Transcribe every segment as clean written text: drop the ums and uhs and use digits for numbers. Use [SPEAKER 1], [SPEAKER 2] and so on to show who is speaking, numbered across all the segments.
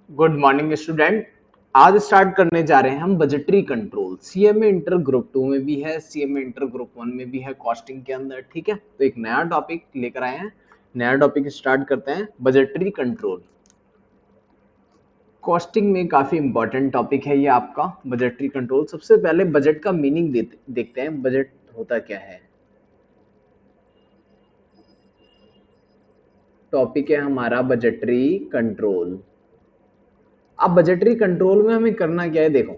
[SPEAKER 1] Good morning student. आज start करने जा रहे हैं हम budgetary control. CMA inter group 2 में भी है, सीएमए इंटर ग्रुप 1 में भी है, कॉस्टिंग के अंदर। ठीक है, तो एक नया टॉपिक लेकर आए हैं। नया टॉपिक स्टार्ट करते हैं, बजटरी कंट्रोल। कॉस्टिंग में काफी इंपॉर्टेंट टॉपिक है ये आपका बजटरी कंट्रोल। सबसे पहले बजट का मीनिंग देखते हैं, बजट होता क्या है। टॉपिक है हमारा बजटरी कंट्रोल। अब बजटरी कंट्रोल में हमें करना क्या है, देखो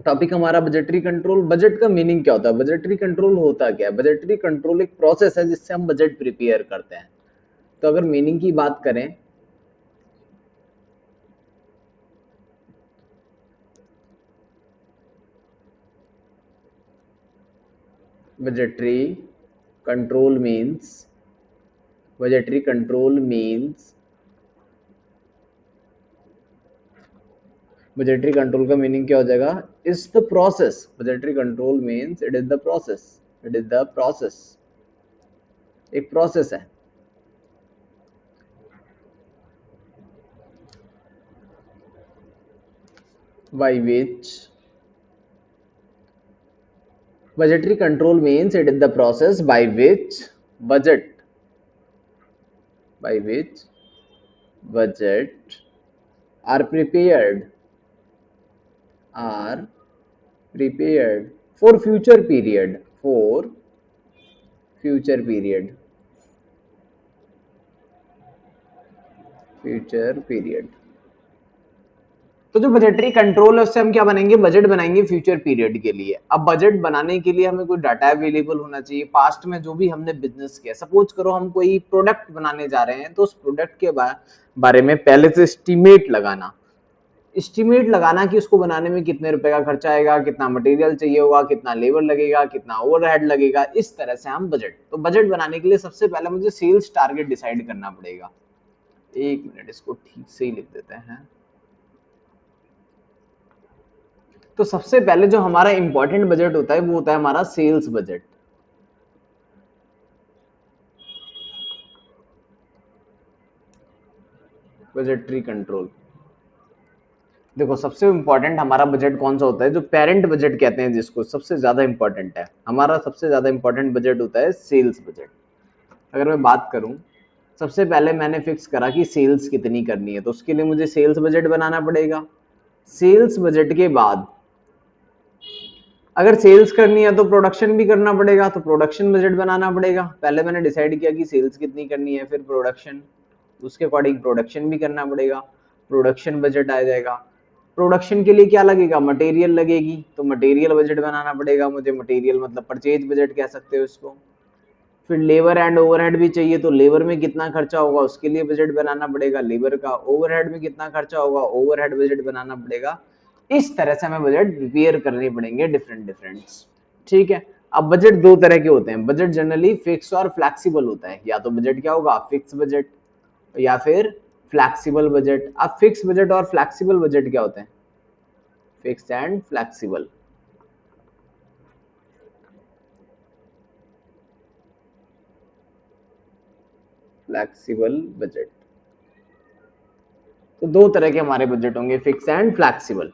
[SPEAKER 1] टॉपिक हमारा बजटरी कंट्रोल। बजट का मीनिंग क्या होता है, बजटरी कंट्रोल होता क्या है। बजटरी कंट्रोल एक प्रोसेस है जिससे हम बजट प्रिपेयर करते हैं। तो अगर मीनिंग की बात करें, budgetary control means, budgetary control means, budgetary control का मीनिंग क्या हो जाएगा, is the process. Budgetary control means it is the process, it is the process, एक प्रोसेस है by which, budgetary control means it is the process by which budget, by which budget are prepared, are prepared for future period, for future period, future period। तो जो budgetary control है उससे हम क्या बनेंगे, budget बनाएंगे future period के लिए। अब बजट बनाने के लिए हमें कोई डाटा अवेलेबल होना चाहिए, पास्ट में जो भी हमने बिजनेस किया। सपोज करो हम कोई प्रोडक्ट बनाने जा रहे हैं, तो उस प्रोडक्ट के बारे में पहले से एस्टिमेट लगाना, एस्टिमेट लगाना कि उसको बनाने में कितने रुपए का खर्चा आएगा, कितना मटेरियल चाहिए होगा, कितना लेबर लगेगा, कितना ओवरहेड लगेगा। इस तरह से हम बजट, तो बजट बनाने के लिए सबसे पहले मुझे सेल्स टारगेट डिसाइड करना पड़ेगा। एक मिनट, इसको ठीक से ही लिख देते हैं। तो सबसे पहले जो हमारा इंपॉर्टेंट बजट होता है वो होता है हमारा सेल्स बजट। बजटरी कंट्रोल, देखो सबसे इंपॉर्टेंट हमारा बजट कौन सा होता है, जो पेरेंट बजट कहते हैं जिसको, सबसे ज्यादा इंपॉर्टेंट है हमारा, सबसे ज्यादा इंपॉर्टेंट बजट होता है सेल्स बजट। अगर मैं बात करूं, सबसे पहले मैंने फिक्स करा कि सेल्स कितनी करनी है, तो उसके लिए मुझे सेल्स बजट बनाना पड़ेगा। सेल्स बजट के बाद अगर सेल्स करनी है तो प्रोडक्शन भी करना पड़ेगा, तो प्रोडक्शन बजट बनाना पड़ेगा। पहले मैंने डिसाइड किया कि सेल्स कितनी करनी है, फिर प्रोडक्शन, उसके अकॉर्डिंग प्रोडक्शन भी करना पड़ेगा, प्रोडक्शन बजट आ जाएगा। प्रोडक्शन के लिए क्या लगेगा, मटेरियल लगेगी, तो मटेरियल बजट बनाना पड़ेगा मुझे। मटेरियल मतलब परचेज बजट कह सकते हो इसको। फिर लेबर एंड ओवरहेड भी चाहिए, तो लेबर में कितना खर्चा होगा उसके लिए बजट बनाना पड़ेगा, लेबर का। ओवरहेड में कितना खर्चा होगा, ओवरहेड बजट बनाना पड़ेगा। इस तरह से हमें बजट प्रिपेयर करने पड़ेंगे, डिफरेंट डिफरेंट। ठीक है। अब बजट दो तरह के होते हैं, बजट जनरली फिक्स और फ्लेक्सिबल होता है। या तो बजट क्या होगा, फिक्स बजट, या फिर फ्लेक्सिबल बजट। अब फिक्स बजट और फ्लेक्सिबल बजट क्या होते हैं, fix and flexible, flexible budget. तो दो तरह के हमारे बजट होंगे, फिक्स एंड फ्लेक्सिबल।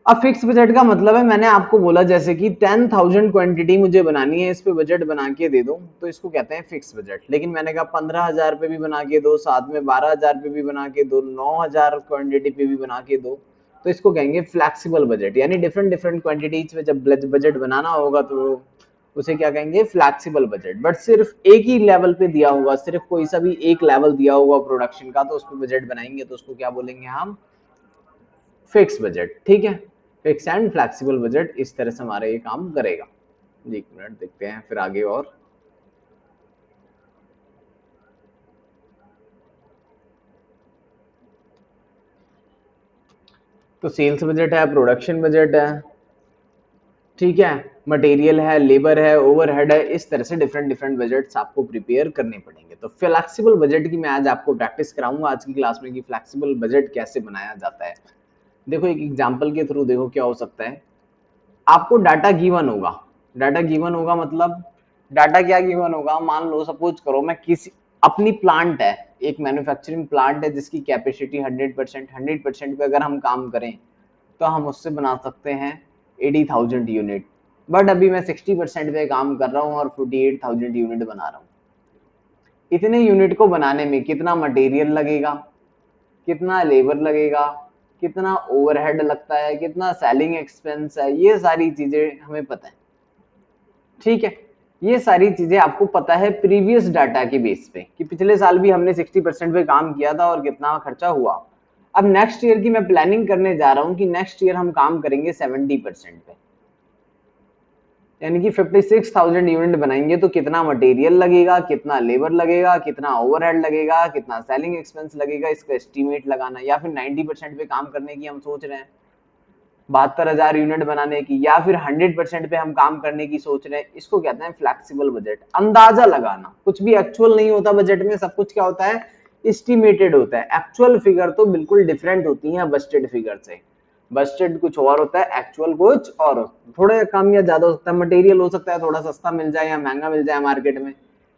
[SPEAKER 1] अब फिक्स बजट का मतलब है, मैंने आपको बोला जैसे कि 10,000 क्वांटिटी मुझे बनानी है, इस पे बजट बना के दे दो, तो इसको कहते हैं फिक्स बजट। लेकिन मैंने कहा 15,000 पे भी बना के दो, साथ में 12,000 पे भी बना के दो, 9,000 क्वांटिटी पे भी बना के दो, तो इसको कहेंगे फ्लेक्सिबल बजट। यानी डिफरेंट डिफरेंट क्वांटिटीज पे जब बजट बनाना होगा तो उसे क्या कहेंगे, फ्लेक्सिबल बजट। बट सिर्फ एक ही लेवल पे दिया होगा, सिर्फ कोई सा भी एक लेवल दिया होगा प्रोडक्शन का, तो उस पर बजट बनाएंगे, तो उसको क्या बोलेंगे हम, फिक्स बजट। ठीक है, फिक्स एंड फ्लेक्सिबल बजट इस तरह से हमारा ये काम करेगा। एक मिनट देखते हैं फिर आगे। और तो सेल्स बजट है, प्रोडक्शन बजट है, ठीक है, मटेरियल है, लेबर है, ओवरहेड है। इस तरह से डिफरेंट डिफरेंट बजट्स आपको प्रिपेयर करने पड़ेंगे। तो फ्लेक्सिबल बजट की मैं आज आपको प्रैक्टिस कराऊंगा आज की क्लास में कि फ्लेक्सिबल बजट कैसे बनाया जाता है। देखो एक एग्जांपल के थ्रू देखो क्या हो सकता है। आपको डाटा गिवन होगा, डाटा गिवन होगा मतलब डाटा क्या गिवन होगा, मान लो सपोज करो मैं किसी अपनी प्लांट है, एक मैन्युफैक्चरिंग प्लांट है जिसकी कैपेसिटी 100% पे अगर हम काम करें तो हम उससे बना सकते हैं 80,000 यूनिट। बट अभी मैं 60% पे काम कर रहा हूँ और 48,000 यूनिट बना रहा हूँ। इतने यूनिट को बनाने में कितना मटेरियल लगेगा, कितना लेबर लगेगा, कितना ओवरहेड लगता है, कितना सेलिंग एक्सपेंस है, ये सारी चीजें हमें पता है। ठीक है, ये सारी चीजें आपको पता है प्रीवियस डाटा के बेस पे कि पिछले साल भी हमने 60% पे काम किया था और कितना खर्चा हुआ। अब नेक्स्ट ईयर की मैं प्लानिंग करने जा रहा हूँ कि नेक्स्ट ईयर हम काम करेंगे 70% पे, यानी कि 56,000 यूनिट बनाएंगे तो कितना मटेरियल लगेगा, कितना लेबर लगेगा, कितना ओवरहेड लगेगा, कितना सेलिंग एक्सपेंस लगेगा, इसका एस्टिमेट लगाना। या फिर 90% पे काम करने की हम सोच रहे हैं 72,000 यूनिट बनाने की, या फिर 100% पे हम काम करने की सोच रहे हैं, इसको कहते हैं फ्लेक्सिबल बजट, अंदाजा लगाना। कुछ भी एक्चुअल नहीं होता बजट में, सब कुछ क्या होता है, एस्टिमेटेड होता है। एक्चुअल फिगर तो बिल्कुल डिफरेंट होती है बजटेड फिगर से। बजटेड कुछ और होता है, एक्चुअल कुछ और, थोड़ा कम या ज्यादा हो सकता है। मटेरियल हो सकता है थोड़ा सस्ता मिल जाए या महंगा मिल जाए मार्केट में,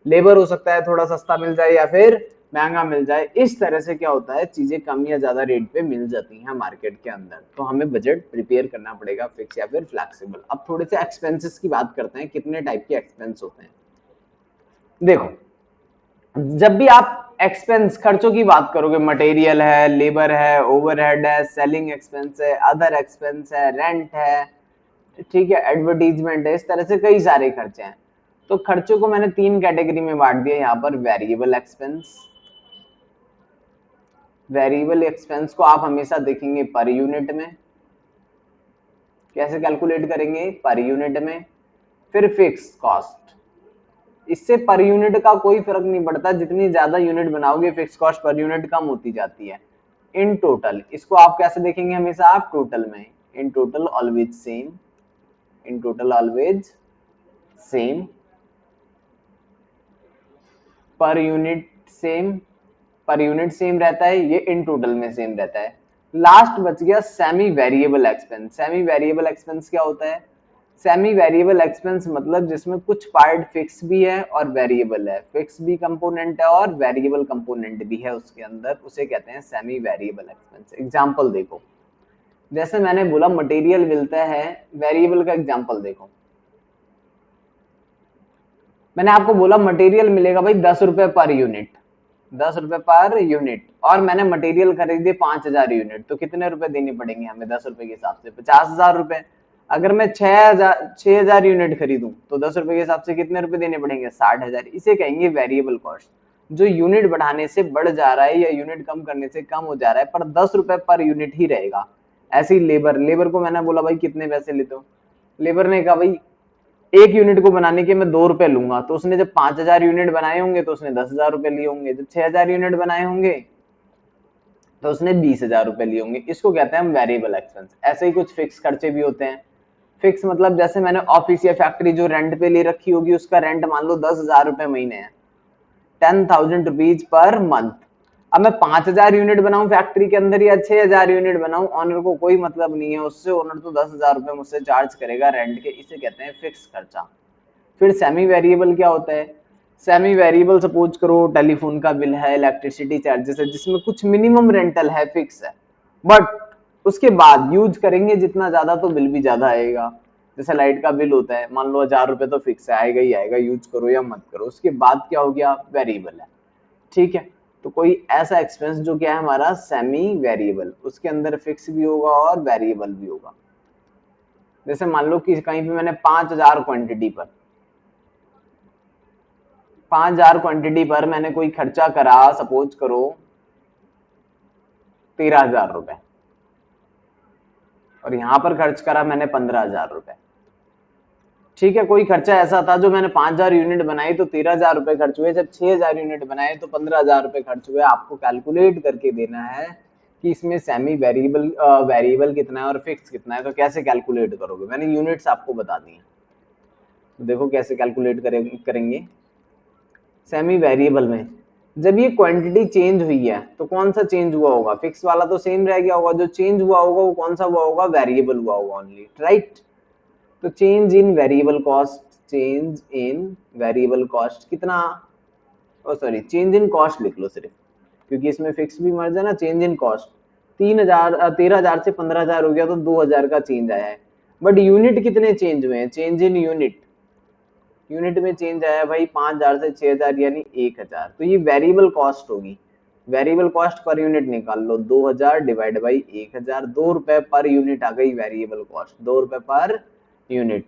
[SPEAKER 1] लेबर हो सकता है थोड़ा सस्ता मिल जाए या फिर महंगा मिल जाए। इस तरह से क्या होता है, चीजें कम या ज्यादा रेट पे मिल जाती हैं मार्केट के अंदर। तो हमें बजट प्रिपेयर करना पड़ेगा, फिक्स या फिर फ्लेक्सिबल। अब थोड़े से एक्सपेंसेस की बात करते हैं, कितने टाइप के एक्सपेंस होते हैं। देखो, जब भी आप एक्सपेंस खर्चों की बात करोगे, मटेरियल है, लेबर है, ओवरहेड है, सेलिंग एक्सपेंस है, अदर एक्सपेंस है, रेंट है, ठीक है, एडवर्टीजमेंट है, इस तरह से कई सारे खर्चे हैं। तो खर्चों को मैंने 3 कैटेगरी में बांट दिया यहाँ पर। वेरिएबल एक्सपेंस, वेरिएबल एक्सपेंस को आप हमेशा देखेंगे पर यूनिट में। कैसे कैलकुलेट करेंगे, पर यूनिट में। फिर फिक्स कॉस्ट, इससे पर यूनिट का कोई फर्क नहीं पड़ता, जितनी ज्यादा यूनिट बनाओगे फिक्स कॉस्ट पर यूनिट कम होती जाती है। इन टोटल, इसको आप कैसे देखेंगे हमेशा, आप टोटल में। In total always same, in total always same, per unit same, per unit same रहता है, ये इन टोटल में सेम रहता है। लास्ट बच गया semi variable expense. Semi variable expense क्या होता है, सेमी वेरिएबल एक्सपेंस मतलब जिसमें कुछ पार्ट फिक्स भी है और वेरिएबल है, फिक्स भी कंपोनेंट है और वेरिएबल कंपोनेंट भी है उसके अंदर, उसे कहते हैं सेमी वेरिएबल एक्सपेंस। एग्जांपल देखो, जैसे मैंने बोला मटेरियल मिलता है, वेरिएबल का एग्जांपल देखो। मैंने आपको बोला मटेरियल मिलेगा भाई 10 रुपए पर यूनिट, 10 रुपए पर यूनिट, और मैंने मटेरियल खरीदे 5,000 यूनिट, तो कितने रुपए देने पड़ेंगे हमें 10 रुपए के हिसाब से, 50,000 रुपए। अगर मैं 6,000 यूनिट खरीदूं तो 10 रुपए के हिसाब से कितने रुपए देने पड़ेंगे, 60,000। इसे कहेंगे वेरिएबल कॉस्ट, जो यूनिट बढ़ाने से बढ़ जा रहा है या यूनिट कम करने से कम हो जा रहा है, पर 10 रुपए पर यूनिट ही रहेगा। ऐसे ही लेबर, लेबर को मैंने बोला भाई कितने पैसे लेते हो, लेबर ने कहा भाई एक यूनिट को बनाने के मैं 2 रुपए लूंगा, तो उसने जब 5,000 यूनिट बनाए होंगे तो उसने 10,000 रुपए लिए होंगे, जब 6,000 यूनिट बनाए होंगे तो उसने 20,000 रुपए लिए होंगे। इसको कहते हैं हम वेरिएबल एक्सपेंस। ऐसे ही कुछ फिक्स खर्चे भी होते हैं। फिक्स मतलब जैसे मैंने ऑफिस या फैक्ट्री जो रेंट पे ले रखी होगी, उसका रेंट मान लो 10,000 रुपए महीने है, 10,000 रुपीज पर मंथ। अब मैं 5,000 यूनिट बनाऊं फैक्ट्री के अंदर या 6,000 यूनिट बनाऊं, ऑनर को कोई मतलब नहीं है उससे, ओनर तो 10,000 रुपए मुझसे चार्ज करेगा रेंट के, इसे कहते हैं फिक्स खर्चा। फिर सेमी वेरिएबल क्या होता है, सेमी वेरिएबल सपोज करो टेलीफोन का बिल है, इलेक्ट्रिसिटी चार्जेस है, जिसमें कुछ मिनिमम रेंटल है, फिक्स है, बट उसके बाद यूज करेंगे जितना ज्यादा तो बिल भी ज्यादा आएगा। जैसे लाइट का बिल होता है, मान लो 1,000 रुपए तो फिक्स है, आएगा ही आएगा, यूज करो या मत करो। उसके बाद क्या हो गया, वेरिएबल है। ठीक है, तो कोई ऐसा एक्सपेंस जो क्या है हमारा सेमी वेरिएबल, उसके अंदर फिक्स भी होगा और वेरिएबल भी होगा। जैसे मान लो कि कहीं पे मैंने 5,000 क्वांटिटी पर, 5,000 क्वांटिटी पर मैंने कोई खर्चा करा, सपोज करो 13,000 रुपए, और यहां पर खर्च करा मैंने 15,000 रुपए। ठीक है, कोई खर्चा ऐसा था जो मैंने 5,000 यूनिट बनाई तो 13,000 रुपए खर्च हुए, जब 6,000 यूनिट बनाए तो 15,000 रुपए खर्च हुए। आपको कैलकुलेट करके देना है कि इसमें सेमी वेरिएबल वेरिएबल कितना है और फिक्स कितना है। तो कैसे कैलकुलेट करोगे, मैंने यूनिट्स आपको बता दी हैं, तो देखो कैसे कैलकुलेट करेंगे। सेमी वेरिएबल में जब ये क्वांटिटी चेंज हुई है तो कौन सा चेंज हुआ होगा, फिक्स वाला तो सेम रह गया होगा, जो चेंज हुआ होगा वो कौन सा हुआ होगा, वेरिएबल हुआ होगा ओनली, राइट। तो change in variable cost, change in variable cost कितना, ओ सॉरी, चेंज इन कॉस्ट लिख लो सिर्फ, क्योंकि इसमें फिक्स भी मर्ज है ना। चेंज इन कॉस्ट 3000 13,000 से 15,000 हो गया तो 2,000 का चेंज आया है। बट यूनिट कितने चेंज हुए हैं? चेंज इन यूनिट, यूनिट में चेंज आया भाई 5,000 से 6,000 यानी 1,000। तो ये वेरिएबल कॉस्ट होगी। वेरिएबल कॉस्ट पर यूनिट निकाल लो, 2,000 डिवाइड बाई 1,000, 2 रुपए पर यूनिट आ गई वेरिएबल कॉस्ट, 2 रुपए पर यूनिट।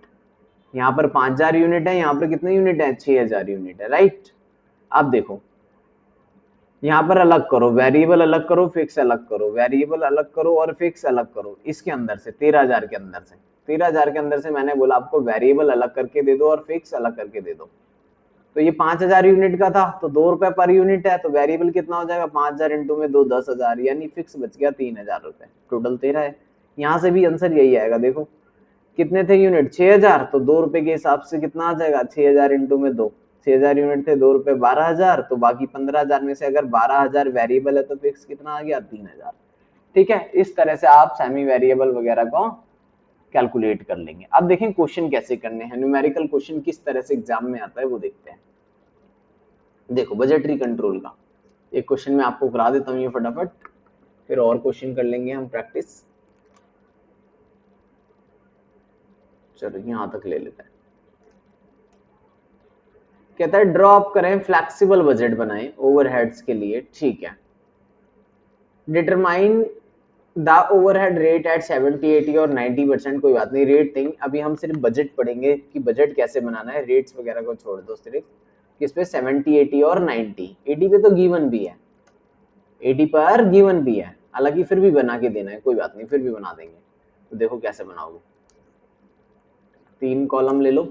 [SPEAKER 1] यहाँ पर 5,000 यूनिट है, यहाँ पर कितने यूनिट है? 6,000 यूनिट है, राइट। अब देखो यहाँ पर अलग करो, वेरिएबल अलग करो, फिक्स अलग करो, वेरिएबल अलग करो और फिक्स अलग करो। इसके अंदर से 13,000 के अंदर से, 13,000 के अंदर से मैंने बोला आपको वेरिएबल अलग करके दे दो और फिक्स अलग करके दे दो। तो ये 5,000 यूनिट का था तो 2 रुपए पर यूनिट है, तो वेरिएबल कितना हो जाएगा? 5,000 इंटू में 2 10,000, यानी फिक्स बच गया 3,000 रुपए, टोटल 13 है। यहाँ से भी आंसर यही आएगा। देखो कितने थे यूनिट? 6,000, तो 2 रुपए के हिसाब से कितना आ जाएगा? 6,000 इंटू में 2, 6,000 यूनिट थे, 2 रुपए 12,000, तो बाकी 15,000 में से अगर 12,000 वेरिएबल है तो फिक्स कितना आ गया? 3,000। ठीक है, इस तरह से आप सेमी वेरिएबल वगैरह को कैलकुलेट कर लेंगे। अब देखें क्वेश्चन कैसे करने हैं, न्यूमेरिकल क्वेश्चन किस तरह से एग्जाम में आता है वो देखते हैं। देखो बजटरी कंट्रोल का एक क्वेश्चन मैं आपको करा देता हूँ ये फटाफट, फिर और क्वेश्चन कर लेंगे हम प्रैक्टिस। चलो यहां तक ले लेते हैं। कहता है ड्रॉप करें, फ्लेक्सिबल बजट बनाएं ओवरहेड्स के लिए। ठीक है, determine the overhead rate at 70 80 और 90%। कोई बात नहीं, रेट नहीं, अभी हम सिर्फ बजट पढ़ेंगे कि बजट कैसे बनाना है। रेट्स वगैरह को छोड़ दो, सिर्फ किस पे? 70 80 और 90। 80 पे तो गिवन भी है, 80 पर गिवन भी है, हालांकि फिर भी बना के देना है, कोई बात नहीं फिर भी बना देंगे। तो देखो कैसे बनाओगे, 3 कॉलम ले लो,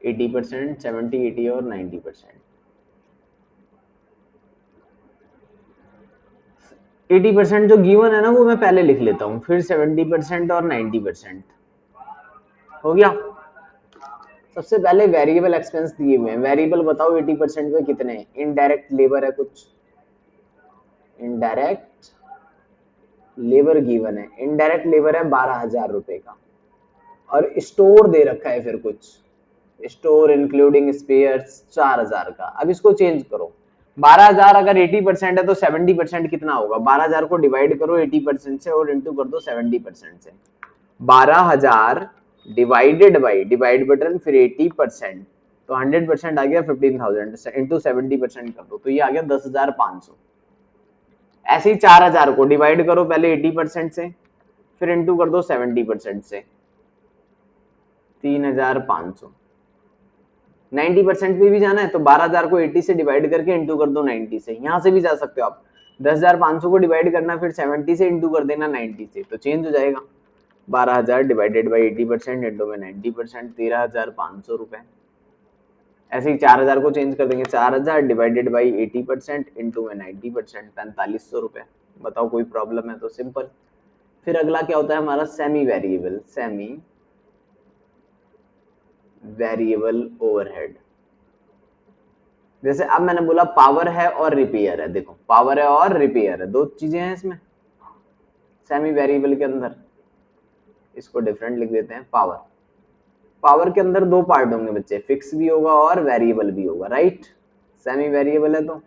[SPEAKER 1] एटी परसेंट, 70 80 और 90%। 80% जो गिवन है ना वो मैं पहले लिख लेता हूँ, फिर 70% और 90%। हो गया। सबसे पहले वेरिएबल एक्सपेंस दिए हुए हैं, वेरिएबल बताओ 80% में कितने हैं? इनडायरेक्ट लेबर है कुछ, इनडायरेक्ट लेबर गिवन है, इनडायरेक्ट लेबर है 12,000 रुपए का, और स्टोर दे रखा है फिर कुछ, स्टोर इंक्लूडिंग स्पेयर्स 4,000 का। अब इसको चेंज करो, 12,000 अगर 80% है तो 70% कितना होगा? 12,000 को डिवाइड करो 80% से और इंटू कर दो 70% से। 12,000 डिवाइडेड बाई, डिवाइड बटन फिर 80%, तो 100% आ गया 15,000 इंटू 70% कर दो तो ये आ गया 10,500। ऐसे ही 4,000 को डिवाइड करो पहले 80% से, फिर इंटू कर दो 70% से, 3,500। 90% पे भी जाना है तो 12,000 को 80 से डिवाइड करके इंटू कर दो 90 से, यहां से भी जा सकते हो आप। 10,500 को डिवाइड करना फिर 70 से इंटू कर देना 90 से, तो चेंज हो जाएगा। 12,000 डिवाइडेड बाई 80% इंटू में 90%, 13,500 रुपए। ऐसे ही 4,000 को चेंज कर देंगे, 4,000 डिवाइडेड बाई 80% इंटू में 90%, 4,500 रुपए। बताओ कोई प्रॉब्लम है तो सिंपल। फिर अगला क्या होता है हमारा? Semi variable, semi variable overhead. जैसे अब मैंने बोला पावर है और रिपेयर है, देखो पावर है और रिपेयर है, दो चीजें हैं इसमें सेमी वेरिएबल के अंदर। इसको डिफरेंट लिख देते हैं, पावर। पावर के अंदर दो पार्ट होंगे बच्चे, फिक्स भी होगा और वेरिएबल भी होगा, राइट। सेमी वेरिएबल है तो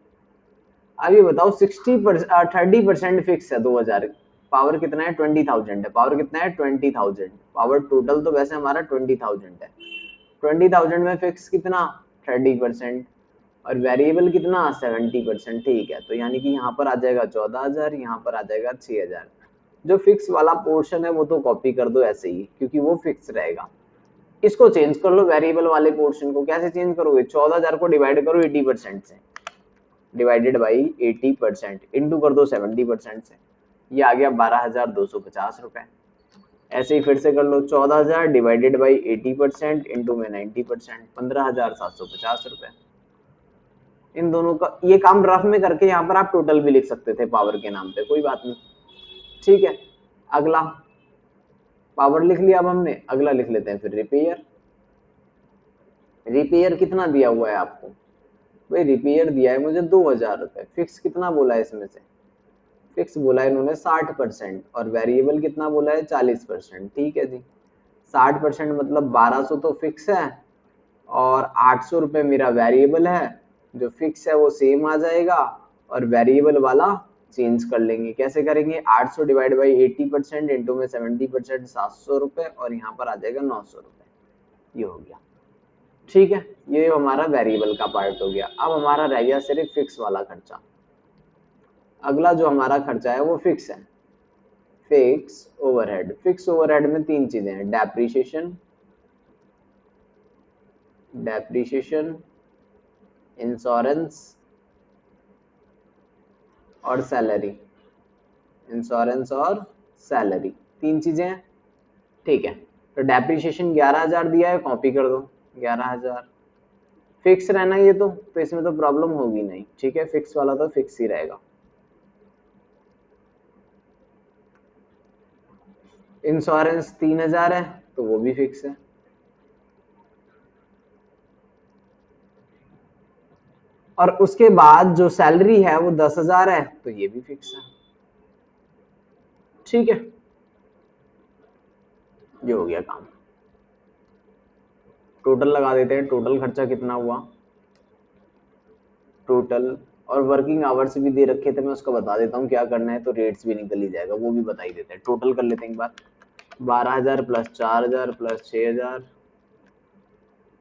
[SPEAKER 1] अब ये बताओ 30% फिक्स है 2,000, पावर कितना है? 20,000 है, पावर कितना है? 20,000, पावर टोटल तो वैसे हमारा 20,000 है, 20,000 में फिक्स कितना? 30%, और वेरिएबल कितना? 70%। ठीक है, तो यानी कि यहाँ पर आ जाएगा 14,000, यहाँ पर आ जाएगा 6,000। जो फिक्स वाला पोर्शन है वो तो कॉपी कर दो ऐसे ही, क्योंकि वो फिक्स रहेगा। इसको चेंज कर लो, वेरिएबल वाले पोर्शन को। कैसे चेंज करोगे? 14,000 को डिवाइड करो 80% से, डिवाइडेड बाई 80% इंटू कर दो 70% से, ये आ गया 12,250 रुपए। ऐसे ही फिर से कर लो, 14,000 डिवाइडेड बाई 80% इंटू में 90%, 15,750 रुपए। इन दोनों का ये काम रफ में करके यहाँ पर आप टोटल भी लिख सकते थे पावर के नाम पे, कोई बात नहीं। ठीक है, अगला पावर लिख लिया अब हमने, अगला लिख लेते हैं फिर रिपेयर। रिपेयर कितना दिया हुआ है आपको? भाई रिपेयर दिया है मुझे 2,000 रुपए, फिक्स कितना बोला है इसमें से? फिक्स बोला है इन्होंने 60%, और वेरिएबल कितना बोला है? 40%। ठीक है जी, 60% मतलब 1200 तो फिक्स है और 800 रुपये मेरा वेरिएबल है। जो फिक्स है वो सेम आ जाएगा और वेरिएबल वाला चेंज कर लेंगे। कैसे करेंगे? 800 डिवाइड बाई 80% इंटू में 70% 700 रुपये और यहाँ पर आ जाएगा 900 रुपये। ये हो गया, ठीक है। ये हमारा वेरिएबल का पार्ट हो गया। अब हमारा रह गया सिर्फ फिक्स वाला खर्चा। अगला जो हमारा खर्चा है वो फिक्स है, फिक्स ओवरहेड। फिक्स ओवरहेड में तीन चीजें हैं, डेप्रीशिएशन, इंश्योरेंस और सैलरी। इंश्योरेंस और सैलरी तीन चीजें हैं, ठीक है। तो डेप्रीशिएशन 11,000 दिया है, कॉपी कर दो 11,000। फिक्स रहना ये तो इसमें तो प्रॉब्लम होगी नहीं, ठीक है। फिक्स वाला तो फिक्स ही रहेगा। इंश्योरेंस 3,000 है तो वो भी फिक्स है। और उसके बाद जो सैलरी है वो 10,000 है तो ये भी फिक्स है, ठीक है। ये हो गया काम। टोटल लगा देते हैं, टोटल खर्चा कितना हुआ टोटल। और वर्किंग आवर्स भी दे रखे थे, मैं उसका बता देता हूँ क्या करना है, तो रेट्स भी निकल ही जाएगा, वो भी बता ही देते हैं। टोटल कर लेते हैं एक बार। 12,000 plus 4,000 plus 6,000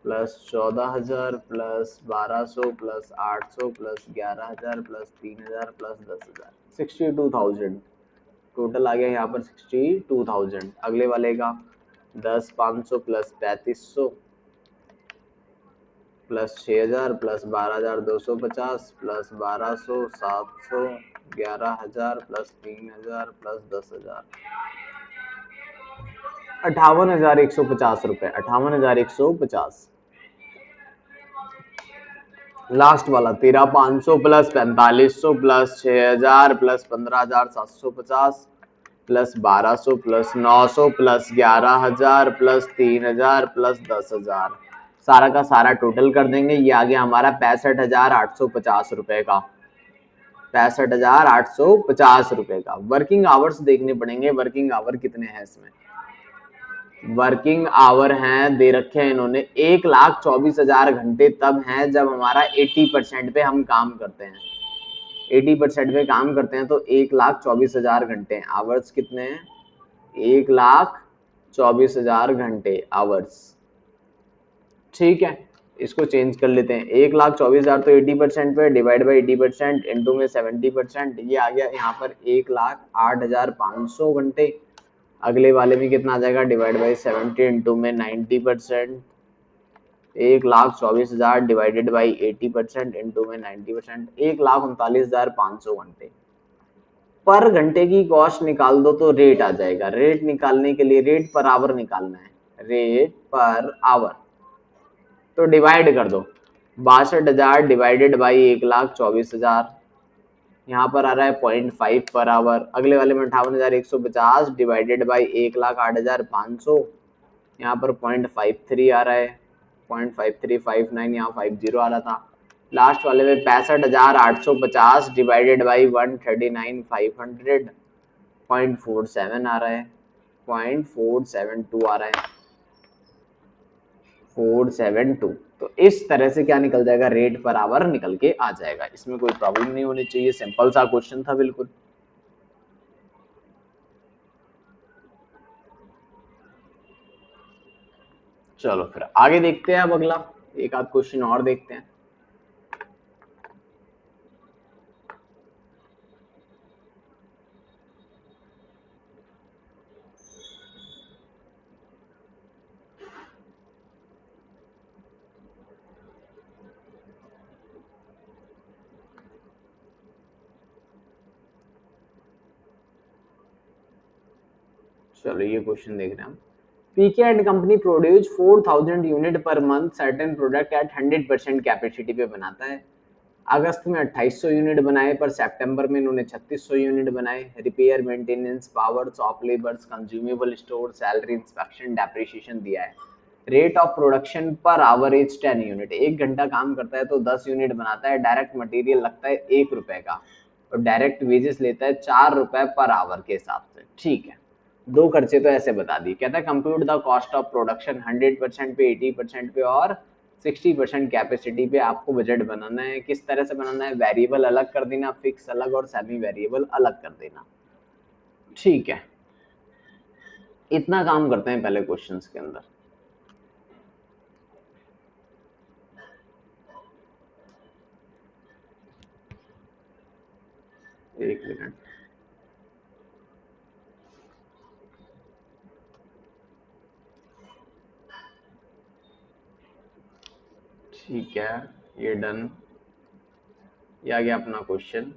[SPEAKER 1] plus 14,000 plus 1,200 plus 800 plus 11,000 plus 3,000 plus 10,000, 62,000 total आ गया यहाँ पर 62,000। अगले वाले का 10,500 plus 3,500 plus 6,000 plus 12,250 plus 1,200 700 11,000 plus 3,000 plus 10,000, 58,150 रुपए। 58,150। लास्ट वाला 13,500 plus 4,500 plus 6,000 plus 15,750 plus 1,200 plus 900 plus 11,000 plus 3,000 plus 10,000, सारा का सारा टोटल कर देंगे। ये आ गया हमारा 65,850 रुपए का, 65,850 रुपए का। वर्किंग आवर्स देखने पड़ेंगे, वर्किंग आवर कितने हैं इसमें। वर्किंग आवर हैं दे रखे हैं इन्होंने 1,24,000 घंटे तब हैं जब हमारा 80% पे हम काम करते हैं। 80% पे काम करते हैं तो 1,24,000 घंटे हैं। आवर्स कितने हैं? 1,24,000 घंटे आवर्स, ठीक है। इसको चेंज कर लेते हैं। 1,24,000 तो 80% पे डिवाइड बाई 80% इंटू में 70%, ये आ गया यहाँ पर 1,08,500 घंटे। अगले वाले में कितना आ जाएगा? डिवाइड बाई 70 इंटू में 90%, 1,24,000 डिवाइडेड बाई 80% इंटू में 90%, 1,39,500 घंटे। पर घंटे की कॉस्ट निकाल दो तो रेट आ जाएगा। रेट निकालने के लिए रेट पर आवर निकालना है, रेट पर आवर। तो डिवाइड कर दो, 62,000 डिवाइडेड बाई 1,24,000, यहाँ पर आ रहा है 0.5 पर आवर। अगले वाले में 58,150 डिवाइडेड बाई 1,08,500, यहाँ पर 0.53 आ रहा है, 0.5359, यहाँ 50 आ रहा था। लास्ट वाले में 65,850 डिवाइडेड बाई 139,500, 0.47 आ रहा है, 0.472 आ रहा है, 472। तो इस तरह से क्या निकल जाएगा? रेट पर आवर निकल के आ जाएगा। इसमें कोई प्रॉब्लम नहीं होनी चाहिए, सिंपल सा क्वेश्चन था बिल्कुल। चलो फिर आगे देखते हैं। अब अगला एक आध क्वेश्चन और देखते हैं। चलो ये क्वेश्चन देख रहे हैं हम। PK and company produce 4,000 unit per month certain product at 100% capacity पे बनाता है। अगस्त में 2,800 यूनिट बनाए, पर सितंबर में इन्होंने 3,600 यूनिट बनाए। Repair, maintenance, power, shop labours, consumable store, salary, inspection, depreciation दिया है। Rate of production per hour is 10 unit. 1 घंटा काम करता है तो 10 यूनिट बनाता है। डायरेक्ट मटेरियल लगता है 1 रुपए का और डायरेक्ट वेजेस लेता है 4 रुपए पर आवर के हिसाब से, ठीक है। दो खर्चे तो ऐसे बता दिए। कहता है compute the cost of production 100% पे, 80% पे और 60% कैपेसिटी पे आपको बजट बनाना है। किस तरह से बनाना है? वेरिएबल अलग कर देना, फिक्स अलग और सेमी वेरिएबल अलग कर देना। ठीक है, इतना काम करते हैं पहले क्वेश्चंस के अंदर। एक मिनट, ठीक है, ये डन। ये आ गया अपना क्वेश्चन।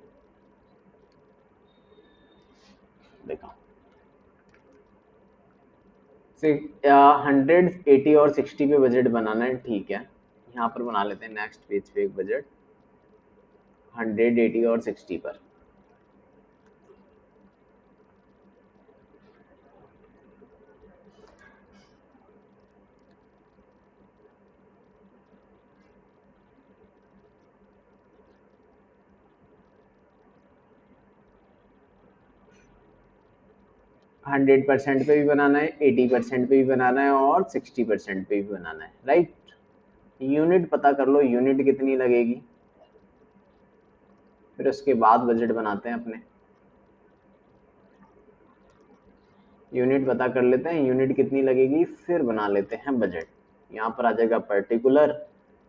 [SPEAKER 1] देखो 100, 80 और 60 पे बजट बनाना है। ठीक है, यहाँ पर बना लेते हैं नेक्स्ट पेज पे एक बजट 100, 80 और 60 पर। हंड्रेड परसेंट पे भी बनाना है, 80% पे भी बनाना है और 60% पे भी बनाना है, राइट। यूनिट पता कर लो, यूनिट कितनी लगेगी, फिर उसके बाद बजट बनाते हैं अपने। यूनिट पता कर लेते हैं, यूनिट कितनी लगेगी, फिर बना लेते हैं बजट। यहाँ पर आ जाएगा पर्टिकुलर,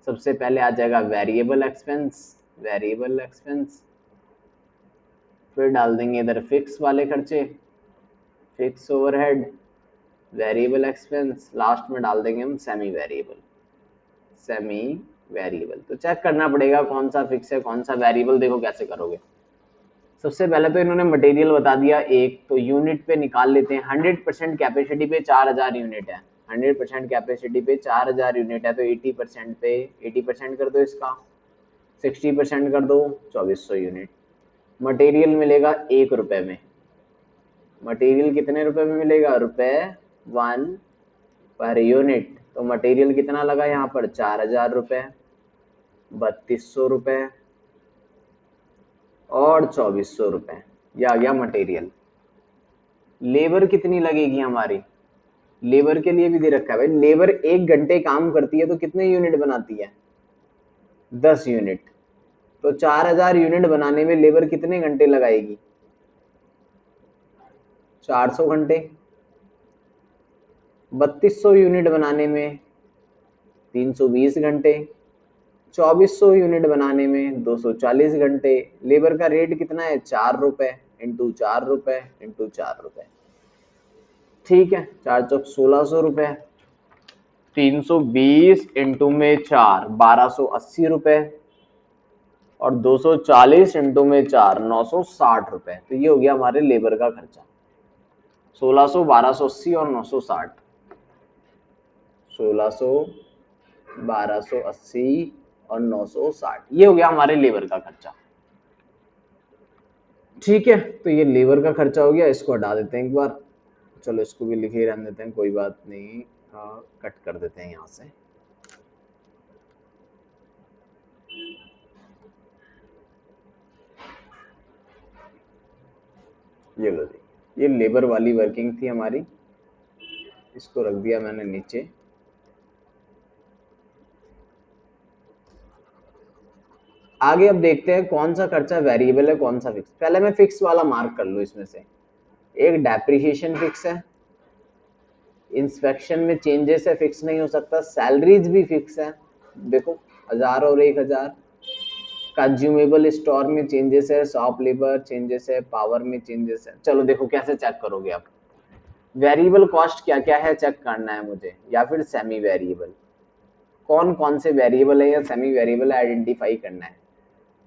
[SPEAKER 1] सबसे पहले आ जाएगा वेरिएबल एक्सपेंस, वेरिएबल एक्सपेंस, फिर डाल देंगे इधर फिक्स वाले खर्चे, fix overhead, variable expense, last में डाल देंगे हम सेमी वेरिएबल, सेमी वेरिएबल। तो चेक करना पड़ेगा कौन सा फिक्स है कौन सा वेरिएबल। देखो कैसे करोगे, सबसे पहले तो इन्होंने मटेरियल बता दिया एक, तो यूनिट पे निकाल लेते हैं। 100% कैपेसिटी पे 4000 यूनिट है, 100% कैपेसिटी पे 4000 यूनिट है, तो 80% पे 80% कर दो इसका, 60% कर दो 2400 यूनिट। मटेरियल मिलेगा 1 रुपए में, मटेरियल कितने रुपए में मिलेगा, रुपए 1 पर यूनिट। तो मटेरियल कितना लगा यहाँ पर, 4000 रुपए, 3200 रुपए और 2400 रुपए, ये आ गया मटेरियल। लेबर कितनी लगेगी हमारी, लेबर के लिए भी दे रखा है भाई, लेबर 1 घंटे काम करती है तो कितने यूनिट बनाती है, 10 यूनिट। तो 4000 यूनिट बनाने में लेबर कितने घंटे लगाएगी, 400 घंटे। 3200 यूनिट बनाने में 320 घंटे, 2400 यूनिट बनाने में 240 घंटे। लेबर का रेट कितना है, 4 रुपए इंटू 4 रुपए इंटू 4 रुपए। ठीक है, 4 चौक 1600 रुपए, 320 इंटू में 4 1280 रुपए और 240 इंटू में 4 960 रुपए। तो ये हो गया हमारे लेबर का खर्चा, 1600, 1280 और 960, 1600, 1280 और 960, ये हो गया हमारे लेबर का खर्चा। ठीक है, तो ये लेबर का खर्चा हो गया, इसको हटा देते हैं एक बार। चलो इसको भी लिखे ही रहने देते हैं, कोई बात नहीं, कट कर देते हैं यहाँ से। ये लो जी, ये लेबर वाली वर्किंग थी हमारी, इसको रख दिया मैंने नीचे। आगे अब देखते हैं कौन सा खर्चा वेरिएबल है कौन सा फिक्स। पहले मैं फिक्स वाला मार्क कर लूं, इसमें से एक डेप्रिसिएशन फिक्स है, इंस्पेक्शन में चेंजेस है, फिक्स नहीं हो सकता, सैलरीज भी फिक्स है, देखो 1000 और 1000, कंज्यूमेबल स्टोर में चेंजेस है, शॉप लेबर चेंजेस है, पावर में चेंजेस है। चलो देखो कैसे चेक करोगे आप, वेरिएबल कॉस्ट क्या क्या है चेक करना है मुझे, या फिर सेमी वेरिएबल, कौन कौन से वेरिएबल है या सेमी वेरिएबल आइडेंटिफाई करना है।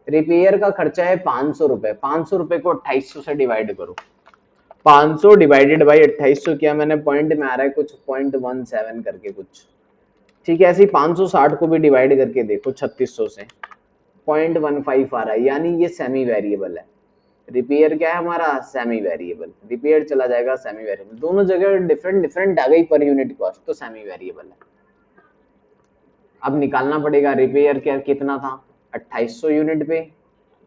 [SPEAKER 1] रिपेयर का खर्चा है 500 रुपए, 500 रुपए को 2800 से डिवाइड करो, 500 डिवाइडेड बाई 2800 किया मैंने, पॉइंट में आ रहा है कुछ 0.17 करके कुछ। ठीक है, ऐसे ही 560 को भी डिवाइड करके देखो 3600 से, 0.15 आ रहा है, यानी ये सेमी वेरिएबल है। रिपेयर क्या है हमारा, सेमी वेरिएबल, रिपेयर चला जाएगा सेमी वेरिएबल, दोनों जगह डिफरेंट डिफरेंट आ गई पर यूनिट कॉस्ट, तो सेमी वेरिएबल है। अब निकालना पड़ेगा रिपेयर क्या कितना था, 2800 यूनिट पे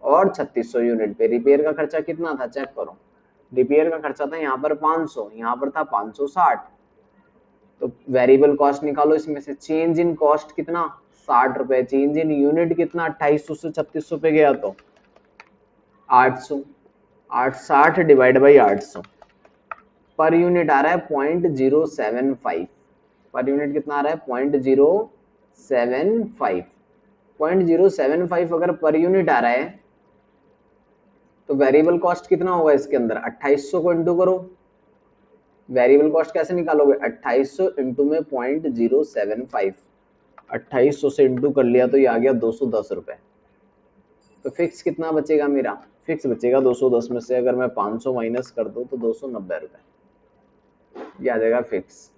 [SPEAKER 1] और 3600 यूनिट पे, रिपेयर का खर्चा कितना था चेक करो, रिपेयर का खर्चा था यहाँ पर 500, यहाँ पर था 560, तो वेरिएबल कॉस्ट निकालो इसमें से। चेंज इन कॉस्ट कितना, 60 रुपए। चेंज इन यूनिट कितना, 2800 से 3600 पे गया तो 800। 860 डिवाइड बाई 800, पर यूनिट आ रहा है 0.075। पर यूनिट कितना आ रहा है, 0.075। 0.075 अगर पर यूनिट आ रहा है तो वेरिएबल कॉस्ट कितना होगा इसके अंदर, 2800 को इंटू करो। वेरिएबल कॉस्ट कैसे निकालोगे, 2800 इंटू में 0.075, 2800 से इंटू कर लिया तो ये आ गया 210 रुपए। तो फिक्स कितना बचेगा मेरा, फिक्स बचेगा 210 में से अगर मैं 500 माइनस कर दूं तो 290 रुपए, ये आ जाएगा फिक्स।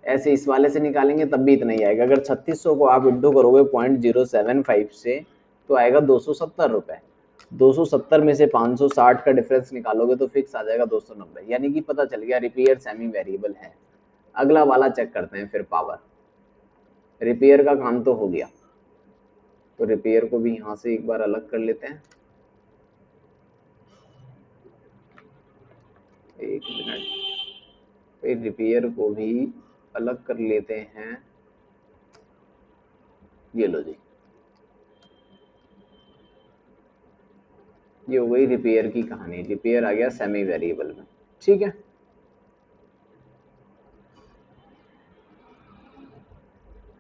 [SPEAKER 1] ऐसे इस वाले से निकालेंगे तब भी इतना ही आएगा। अगर 3600 को आप इंटू करोगे 0.075 से तो आएगा 270 रुपए। 270 में से 560 का डिफरेंस निकालोगे तो फिक्स आ जाएगा 290, यानी कि पता चल गया रिपेयर सेमी वेरिएबल है। अगला वाला चेक करते हैं फिर, पावर। रिपेयर का काम तो हो गया, तो रिपेयर को भी यहां से एक बार अलग कर लेते हैं। एक मिनट, फिर रिपेयर को भी अलग कर लेते हैं। ये लो जी, ये हो गई रिपेयर की कहानी। रिपेयर आ गया सेमी वेरिएबल में, ठीक है।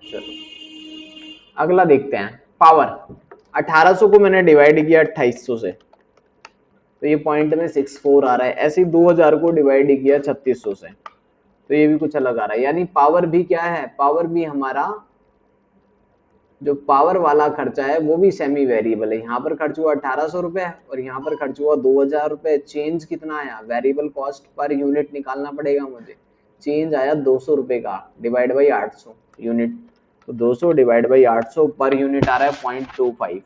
[SPEAKER 1] चलो अगला देखते हैं, पावर। 1800 को मैंने डिवाइड किया 2800 से, तो ये पॉइंट में 64 आ रहा है। ऐसे ही 2000 को डिवाइड किया 3600 से, तो ये भी कुछ अलग आ रहा है। यानी पावर भी क्या है, पावर भी हमारा जो पावर वाला खर्चा है वो भी सेमी वेरिएबल है। यहाँ पर खर्च हुआ 1800 रुपए और यहाँ पर खर्च हुआ 2000 रुपए। चेंज कितना आया, वेरिएबल कॉस्ट पर यूनिट निकालना पड़ेगा मुझे। चेंज आया 200 रुपए का, डिवाइड बाई 800 यूनिट, तो 200 डिवाइड बाई 800 पर यूनिट आ रहा है 0.25।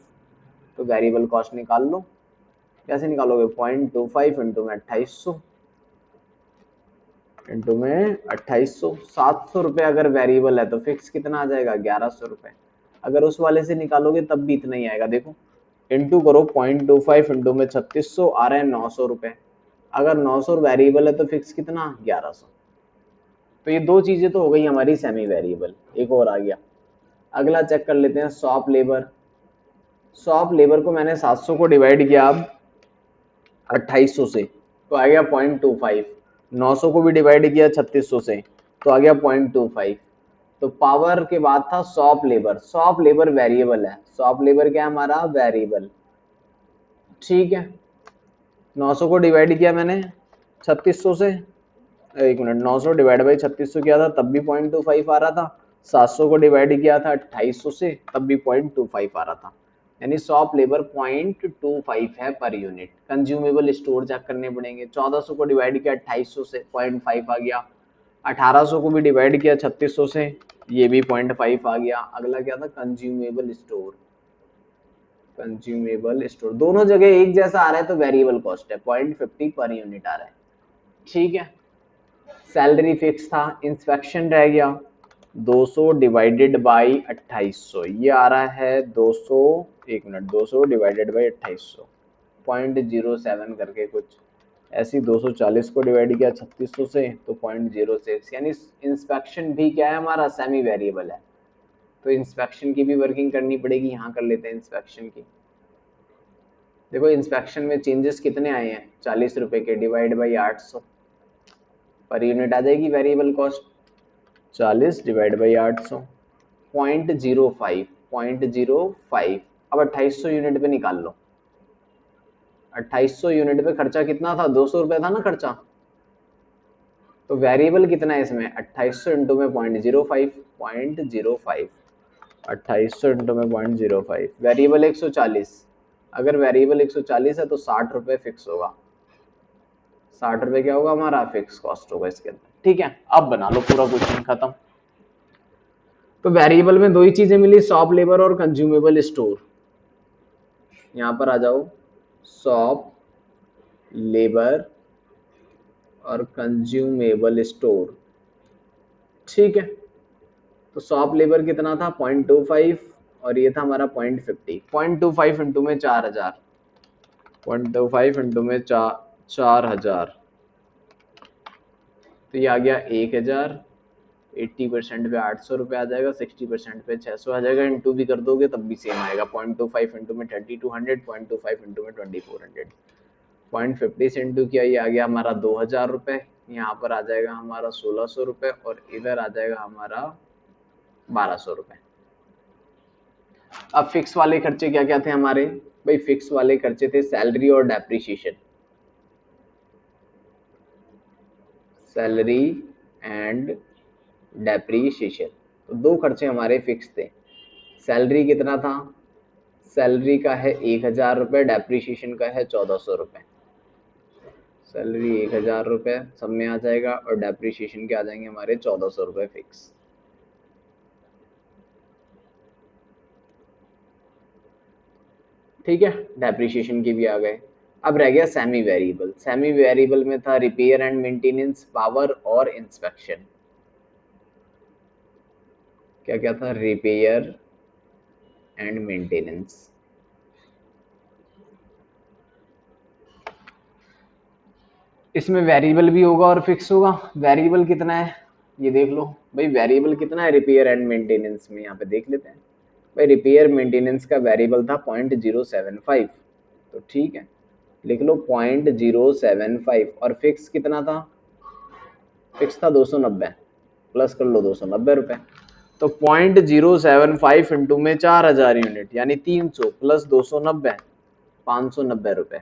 [SPEAKER 1] तो वेरिएबल कॉस्ट निकाल लो। कैसे निकालोगे, 0.25 इंटू में 2800, इंटू में 2800। 700 रुपए अगर वेरिएबल है तो फिक्स कितना आ जाएगा, 1100 रुपए। अगर उस वाले से निकालोगे तब भी इतना ही आएगा। देखो इंटू करो, 0.25 इंटू में 3600 आ रहे हैं 900 रुपए। अगर 900 वेरिएबल है तो फिक्स कितना, 1100। तो ये दो चीजें तो हो गई हमारी सेमी वेरिएबल। एक और आ गया, अगला चेक कर लेते हैं, शॉप लेबर। शॉप लेबर को मैंने 700 को डिवाइड किया अब 2800 से, तो आ गया 0.25। 900 को भी डिवाइड किया 3600 से, तो आ गया 0.25। तो पावर के बाद था shop labour. Shop labour variable है, शॉप लेबर क्या है हमारा, वेरिएबल, ठीक है। 900 को डिवाइड किया मैंने 3600 से, एक मिनट, 900 डिवाइड बाई 3600 किया था तब भी 0.25 आ रहा था। 700 को डिवाइड किया था 2800 से, तब भी 0.25 आ रहा था। यानी शॉप लेबर 0.25 है per unit. Consumable store check करने पड़ेंगे। 1400 को डिवाइड किया 2800 से, 0.5 आ गया। 1800 को भी डिवाइड किया 3600 से, ये भी 0.5 आ गया। अगला क्या था, कंज्यूमेबल स्टोर। कंज्यूमेबल स्टोर दोनों जगह एक जैसा आ रहा है तो वेरिएबल कॉस्ट है, 0.50 पर यूनिट आ रहा है, ठीक है। सैलरी फिक्स था। इंस्पेक्शन रह गया 200 डिवाइडेड बाई 2800, ये आ रहा है 200, एक मिनट, 200 डिवाइडेड बाई 2800, 0.07 करके कुछ ऐसी। 240 को डिवाइड किया 3600 से तो 0.06। यानी इंस्पेक्शन भी क्या है हमारा, सेमी वेरिएबल है। तो इंस्पेक्शन की भी वर्किंग करनी पड़ेगी। यहाँ कर लेते हैं इंस्पेक्शन की। देखो इंस्पेक्शन में चेंजेस कितने आए हैं, 40 रुपए के, डिवाइड बाई 800, पर यूनिट आ जाएगी वेरिएबल कॉस्ट। 40 divide by 800, 0.05, 0.05। अब 2800 यूनिट पे निकाल लो। 2800 यूनिट पे खर्चा कितना था, 200 रुपए था ना खर्चा। तो वेरिएबल कितना है इसमें, 2800 इंटू में 0.05, 0.05, 2800 इंटू में 0.05। वेरिएबल 140, अगर वेरिएबल 140 है तो 60 रुपए फिक्स होगा। 60 रुपए क्या होगा हमारा, फिक्स कॉस्ट होगा इसके अंदर, ठीक है। अब बना लो पूरा क्वेश्चन खत्म। तो वेरिएबल में दो ही चीजें मिली, शॉप लेबर और कंज्यूमेबल स्टोर। यहां पर आ जाओ, शॉप लेबर और कंज्यूमेबल स्टोर, ठीक है। तो शॉप लेबर कितना था, 0.25, और ये था हमारा 0.50। 0.25 इंटू में 4000, 0.25 इंटू में 4000, तो ये आ गया 1000, 80% पे 800 रुपये आ जाएगा, 60% पे 600 आ जाएगा, इंटू भी कर दोगे तब भी सेम आएगा। 0.25 इंटू में 3200, 0.25 इंटू में 2400, 0.50 इंटू किया, ये आ गया हमारा 2000 रुपये, यहाँ पर आ जाएगा हमारा 1600 रुपये और इधर आ जाएगा हमारा 1200 रुपये। अब फिक्स वाले खर्चे क्या क्या थे हमारे भाई? फिक्स वाले खर्चे थे सैलरी और डेप्रिसिएशन, सैलरी एंड डेप्रीशिएशन। तो दो खर्चे हमारे फिक्स थे। सैलरी कितना था? सैलरी का है 1000 रुपये, डेप्रीशिएशन का है 1400 रुपये। सैलरी 1000 रुपये सब में आ जाएगा और डेप्रीशिएशन के आ जाएंगे हमारे 1400 रुपये फिक्स। ठीक है, डेप्रीशिएशन के भी आ गए। अब रह गया सेमी वेरिएबल। सेमी वेरिएबल में था रिपेयर एंड मेंटेनेंस, पावर और इंस्पेक्शन। क्या क्या था? Repair and maintenance. इसमें वेरिएबल भी होगा और फिक्स होगा। वेरिएबल कितना है ये देख लो भाई, वेरिएबल कितना है रिपेयर एंड मेंटेनेंस में, यहाँ पे देख लेते हैं भाई। रिपेयर मेंटेनेंस का वेरिएबल था 0.075, तो ठीक है लिख लो 0.075। और फिक्स कितना था? फिक्स था 290, प्लस कर लो 290 रुपए। तो 0.075 इंटू में 4000 यूनिट यानी 300 प्लस 290, 590 रुपए।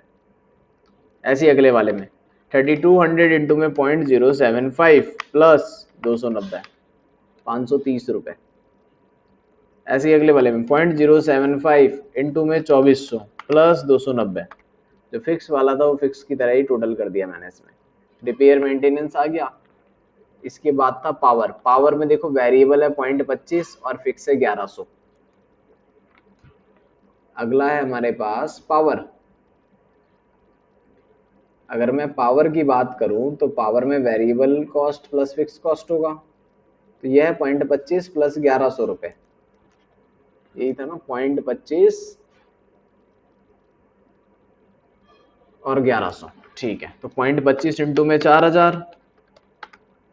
[SPEAKER 1] ऐसे अगले वाले में 3200 इंटू में 0.075 प्लस 290, 530 रुपए। ऐसे ही अगले वाले में 0.075 इंटू में 2400 प्लस 290। जो फिक्स वाला था वो फिक्स की तरह ही टोटल कर दिया मैंने इसमें। रिपेयर मेंटेनेंस आ गया। इसके बाद था पावर। पावर में देखो वेरिएबल है 0.25 और फिक्स है 1100। अगला है हमारे पास पावर। अगर मैं पावर की बात करूं तो पावर में variable cost plus fix cost होगा, तो यह है 0.25 प्लस 1100 रुपए। यही था ना, 0.25 और 1100। ठीक है, तो 0.25 इंटू में 4000,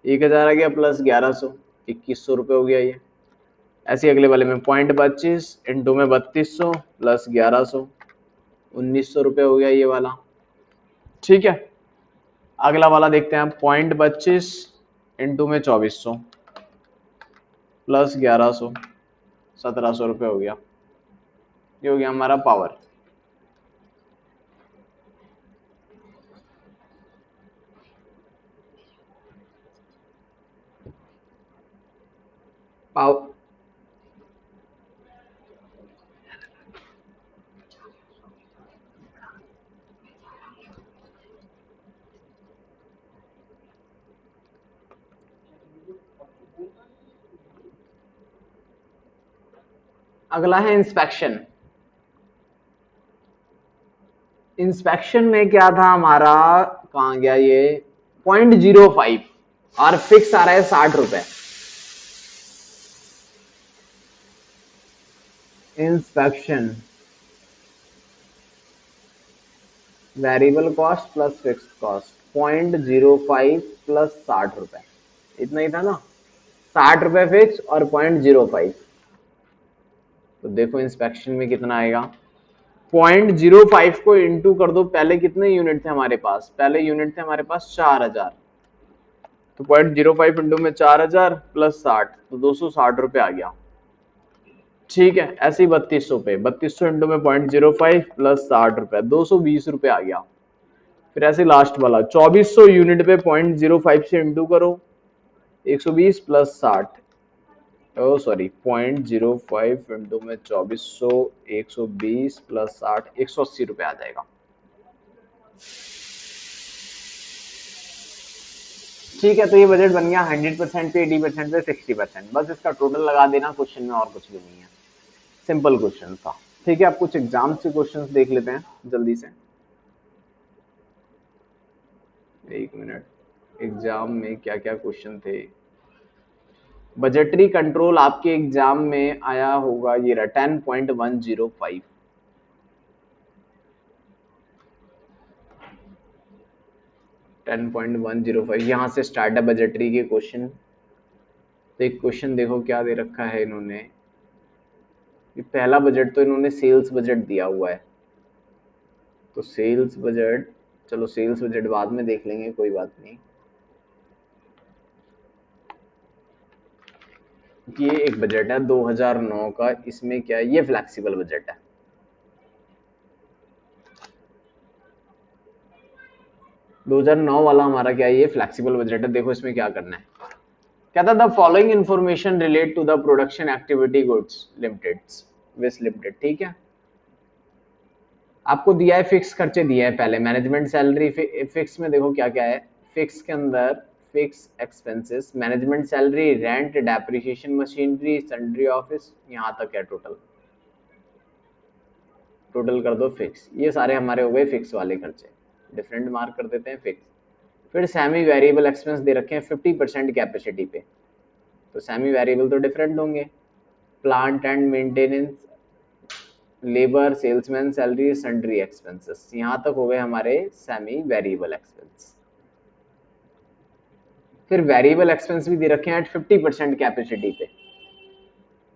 [SPEAKER 1] 1000 आ गया प्लस 1100, 2100 रुपये हो गया ये। ऐसे अगले वाले में 0.25 इंटू में 3200 प्लस 1100, 1900 रुपये हो गया ये वाला। ठीक है, अगला वाला देखते हैं। 0.25 इंटू में 2400 प्लस 1100, 1700 रुपये हो गया। ये हो गया हमारा पावर। पावर अगला है इंस्पेक्शन। इंस्पेक्शन में क्या था हमारा, कहाँ गया ये, 0.05 और फिक्स आ रहा है 60 रुपए। Inspection variable cost plus fix cost 0.05 plus 60 रुपए, इतना ही था ना। 60 रुपए फिक्स और 0.05। तो देखो इंस्पेक्शन में कितना आएगा। 0.05 को इंटू कर दो, पहले कितने यूनिट थे हमारे पास? पहले यूनिट थे हमारे पास 4000, तो 0.05 इंटू में 4000 प्लस 60, तो 260 रुपए आ गया। ठीक है, ऐसे ही 3200 पे 3200 इंटू में 0.05 प्लस 60 रुपए, 220 रुपए आ गया। फिर ऐसे लास्ट वाला 2400 यूनिट पे 0.05 से इंटू करो, 120 प्लस 60, ओ सॉरी 0.05 इंटू में 2400, 120 प्लस 60, 180 रुपए आ जाएगा। ठीक है, तो ये बजट बन गया 100% पे, 80% पे, 60%। बस इसका टोटल लगा देना क्वेश्चन में, और कुछ भी नहीं है। सिंपल क्वेश्चन था। ठीक है, अब कुछ एग्जाम से क्वेश्चंस देख लेते हैं जल्दी से। एक मिनट, एग्जाम में क्या क्या क्वेश्चन थे? बजटरी कंट्रोल आपके एग्जाम में आया होगा, ये रहा 10.105। 10.105 यहाँ से स्टार्ट है बजटरी के क्वेश्चन। तो एक क्वेश्चन देखो क्या दे रखा है इन्होंने, ये पहला बजट तो इन्होंने सेल्स बजट दिया हुआ है, तो सेल्स बजट, चलो सेल्स बजट बाद में देख लेंगे, कोई बात नहीं। ये एक बजट है 2009 का, इसमें क्या है, ये फ्लेक्सिबल बजट है। दो हजार नौ वाला हमारा क्या है, ये फ्लेक्सिबल बजट है। देखो इसमें क्या करना है, कहता the following information relate to the production activity goods limited विस लिमिटेड, ठीक है। आपको दिया है फिक्स खर्चे दिए हैं पहले, मैनेजमेंट सैलरी फिक्स में देखो क्या क्या है, फिक्स के अंदर fix expenses, management salary, rent, depreciation machinery, sundry office, यहाँ तक है टोटल, टोटल कर दो फिक्स। ये सारे हमारे हो गए फिक्स वाले खर्चे, डिफरेंट मार्क कर देते हैं फिक्स। फिर सेमी वेरिएबल एक्सपेंस दे रखे हैं 50% कैपेसिटी पे, तो सेमी वेरिएबल तो डिफरेंट होंगे, plant and maintenance, labour, salesman salary, sundry expenses, यहाँ तक हो गए हमारे सेमी वेरिएबल एक्सपेंस। फिर वेरिएबल एक्सपेंस भी दे रखे हैं एट 50% कैपेसिटी पे,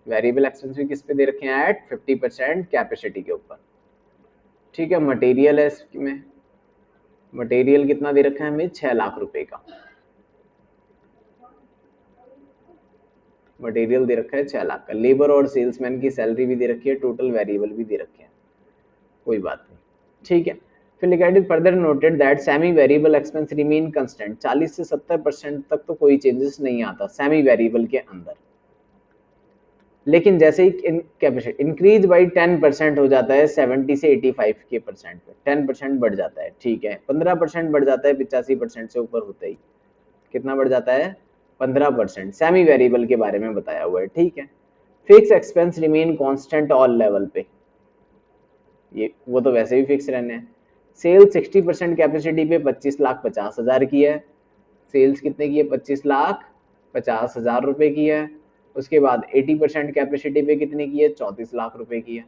[SPEAKER 1] वेरिएबल एक्सपेंस भी किस पे दे रखे हैं, एट 50% कैपेसिटी के ऊपर, ठीक है। मटेरियल है इसमें, मटेरियल कितना दे रखा है हमें, 6 लाख रुपए का मटेरियल दे रखा है, 6 लाख का। लेबर और सेल्समैन की सैलरी भी दे रखी है, टोटल वेरिएबल भी दे रखे हैं, कोई बात नहीं, ठीक है। फिर लिखा है further noted that semi variable expense remain constant, 40 से 70% तक तो कोई चेंजेस नहीं आता सेमी वेरिएबल के अंदर, लेकिन जैसे ही कैपेसिटी इंक्रीज बाई 10% हो जाता है 70 से 85 के परसेंट पे, 10% बढ़ जाता है, ठीक है। 15% बढ़ जाता है 85% से ऊपर होता ही, कितना बढ़ जाता है, 15%, सेमी वेरिएबल के बारे में बताया हुआ है, ठीक है। Fix expense remain constant all level पे, ये वो तो वैसे भी फिक्स रहने हैं। सेल्स 60% कैपेसिटी पे 25,50,000 की है, सेल्स कितने की है, 25,50,000 रुपए की है। उसके बाद 80% कैपेसिटी पे कितने की है, 34 लाख रुपए की है।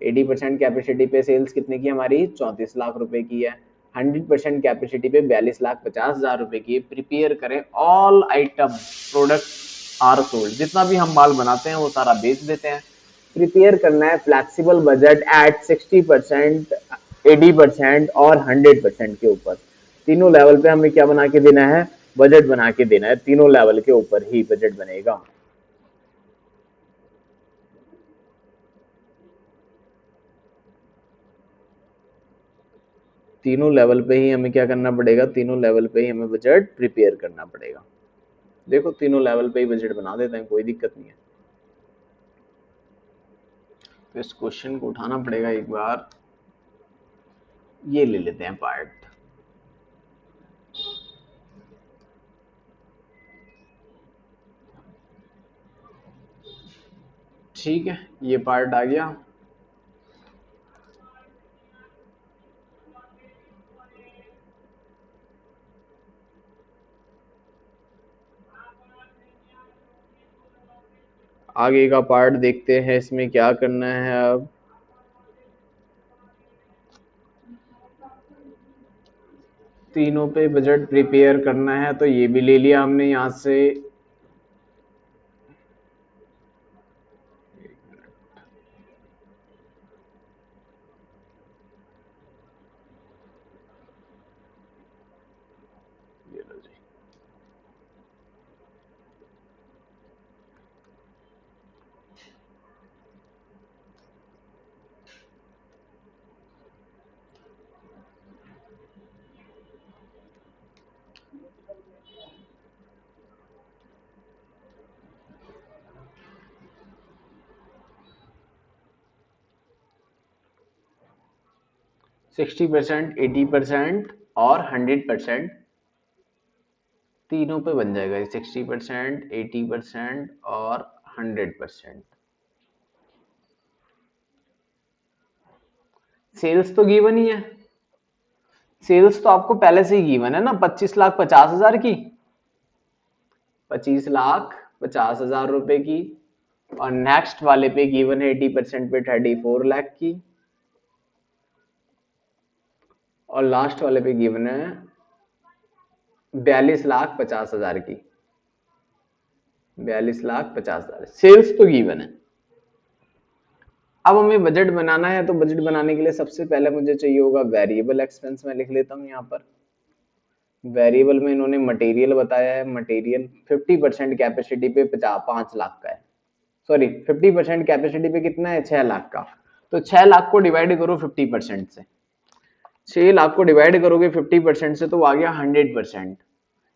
[SPEAKER 1] 80% कैपेसिटी पे सेल्स कितने की हमारी, 34 लाख रुपए की है। 100% कैपेसिटी पे 42,50,000 रुपए की है। प्रिपेयर करें all item product are sold, जितना भी हम माल बनाते हैं वो सारा बेच देते हैं। प्रिपेयर करना है फ्लेक्सिबल बजट एट 60%, 80% और 100% के ऊपर, तीनों लेवल पे हमें क्या बना के देना है, बजट बना के देना है, तीनों लेवल के ऊपर ही बजट बनेगा। तीनों लेवल पे ही हमें क्या करना पड़ेगा, तीनों लेवल पे ही हमें बजट प्रिपेयर करना पड़ेगा। देखो तीनों लेवल पे ही बजट बना देते हैं, कोई दिक्कत नहीं है। तो इस क्वेश्चन को उठाना पड़ेगा एक बार, ये ले लेते हैं पार्ट, ठीक है, ये पार्ट आ गया। आगे का पार्ट देखते हैं, इसमें क्या करना है अब। तीनों पे बजट प्रिपेयर करना है, तो ये भी ले लिया हमने यहाँ से। ये लो जी, 60%, 80% और 100%, तीनों पे बन जाएगा, 60%, 80% और 100%। सेल्स तो गिवन ही है, सेल्स तो आपको पहले से ही गिवन है ना, 25,50,000 की, 25,50,000 रुपए की। और नेक्स्ट वाले पे गिवन है 80% पे 34 लाख की, और लास्ट वाले पे गिवन है 42,50,000 की, 42,50,000 सेल्स तो गिवन है। अब हमें बजट बनाना है, तो बजट बनाने के लिए सबसे पहले मुझे चाहिए होगा वेरिएबल एक्सपेंस। मैं लिख लेता हूँ यहाँ पर। वेरिएबल में इन्होंने मटेरियल बताया है, मटेरियल 50% कैपेसिटी पे 5 लाख का है, सॉरी 50% कैपेसिटी पे कितना है, 6 लाख का। तो 6 लाख को डिवाइड करो 50% से, 6 लाख को डिवाइड करोगे 50% से तो आ गया 100%,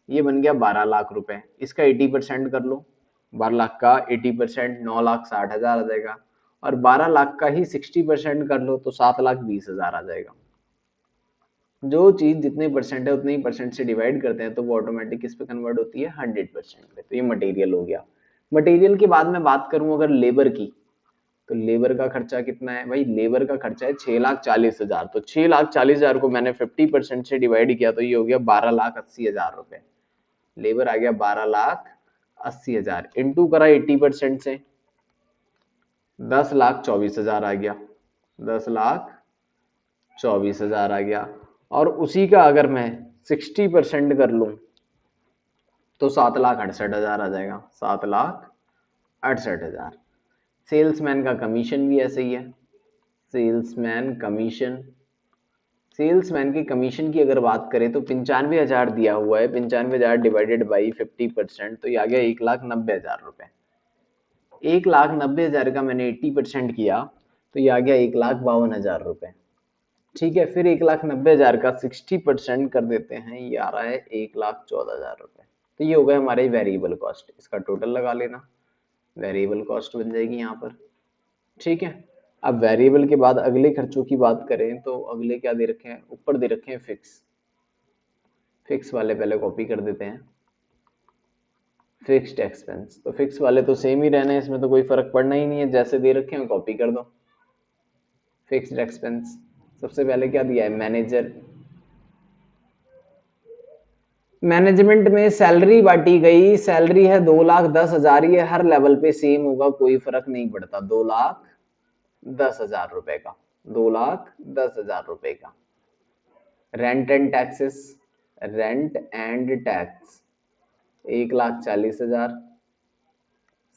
[SPEAKER 1] ये बन गया 12 लाख रुपए। इसका 80% कर लो, 12 लाख का 80% 9,60,000 आ जाएगा, और 12 लाख का ही 60% कर लो तो 7,20,000 आ जाएगा। जो चीज जितने परसेंट है उतने ही परसेंट से डिवाइड करते हैं तो वो ऑटोमेटिक किस पे कन्वर्ट होती है, 100% पे। तो ये मटेरियल हो गया। मटेरियल के बाद मैं बात करूं अगर लेबर की, तो लेबर का खर्चा कितना है भाई, लेबर का खर्चा है 6,40,000। तो 6,40,000 को मैंने 50% से डिवाइड किया तो ये हो गया 12,80,000 रुपए। लेबर आ गया 12,80,000, इंटू करा 80% से 10,24,000 आ गया, 10,24,000 आ गया। और उसी का अगर मैं 60% कर लूं तो 7,68,000 आ जाएगा, 7,68,000। सेल्समैन का कमीशन भी ऐसे ही है, सेल्समैन कमीशन, सेल्समैन की कमीशन की अगर बात करें तो 95,000 दिया हुआ है, 95,000 डिवाइडेड बाई 50%, तो ये आ गया 1,90,000 रुपए। 1,90,000 का मैंने 80% किया तो ये आ गया 1,52,000 रुपए। ठीक है, फिर 1,90,000 का 60% कर देते हैं, ये आ रहा है 1,14,000 रुपए। तो ये हो गए हमारे वेरिएबल कॉस्ट, इसका टोटल लगा लेना, वेरिएबल कॉस्ट बन जाएगी यहाँ पर। ठीक है, अब वेरिएबल के बाद अगले खर्चों की बात करें तो अगले क्या दे रखे हैं, ऊपर दे रखे हैं फिक्स। फिक्स वाले पहले कॉपी कर देते हैं, फिक्स्ड एक्सपेंस। तो फिक्स वाले तो सेम ही रहने हैं, इसमें तो कोई फर्क पड़ना ही नहीं है, जैसे दे रखे हैं कॉपी कर दो। फिक्स्ड एक्सपेंस सबसे पहले क्या दिया है, मैनेजर। मैनेजमेंट में सैलरी बांटी गई, सैलरी है 2,10,000, ये हर लेवल पे सेम होगा, कोई फर्क नहीं पड़ता, 2,10,000 रुपए का, 2,10,000 रुपए का। Rent and taxes, rent and tax 1,40,000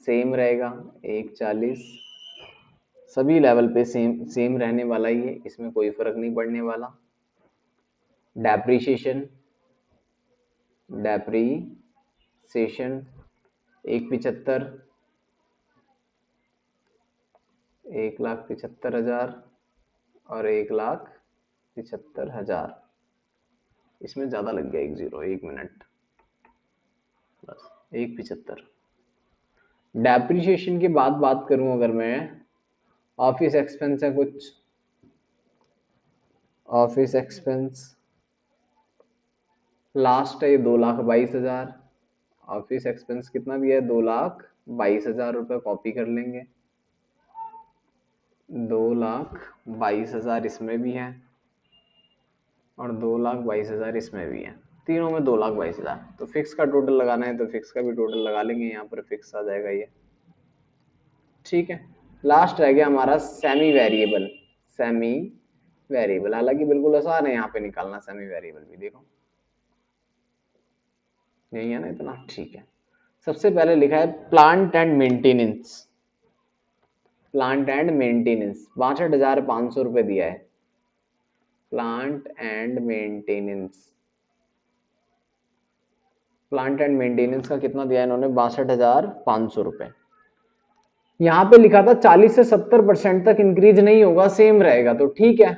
[SPEAKER 1] same रहेगा, 1,40,000 सभी लेवल पे सेम सेम रहने वाला ही है, इसमें कोई फर्क नहीं पड़ने वाला। डेप्रीशिएशन, डेप्रीशिएशन 1,75,000, 1,75,000 और 1,75,000, इसमें ज्यादा लग गया एक जीरो, 1 मिनट, बस 1,75,000। डेप्रीशिएशन के बाद बात करूं अगर मैं, ऑफिस एक्सपेंस है कुछ, ऑफिस एक्सपेंस लास्ट है 2,22,000। ऑफिस एक्सपेंस कितना दिया है, 2,22,000 रुपये, कॉपी कर लेंगे। 2,22,000 इसमें भी है और 2,22,000 इसमें भी है, तीनों में 2,22,000। तो फिक्स का टोटल लगाना है तो फिक्स का भी टोटल लगा लेंगे, यहाँ पर फिक्स आ जाएगा ये। ठीक है, लास्ट रह गया हमारा सेमी वेरिएबल। सेमी वेरिएबल हालांकि बिल्कुल आसान है यहाँ पे निकालना, सेमी वेरिएबल भी देखो यही है ना इतना। ठीक है, सबसे पहले लिखा है plant and maintenance, plant and maintenance 62,500 रुपए दिया है, plant and maintenance. Plant and maintenance का कितना दिया है इन्होंने, 62,500 रुपए। यहाँ पे लिखा था 40 से 70% तक इंक्रीज नहीं होगा, सेम रहेगा, तो ठीक है,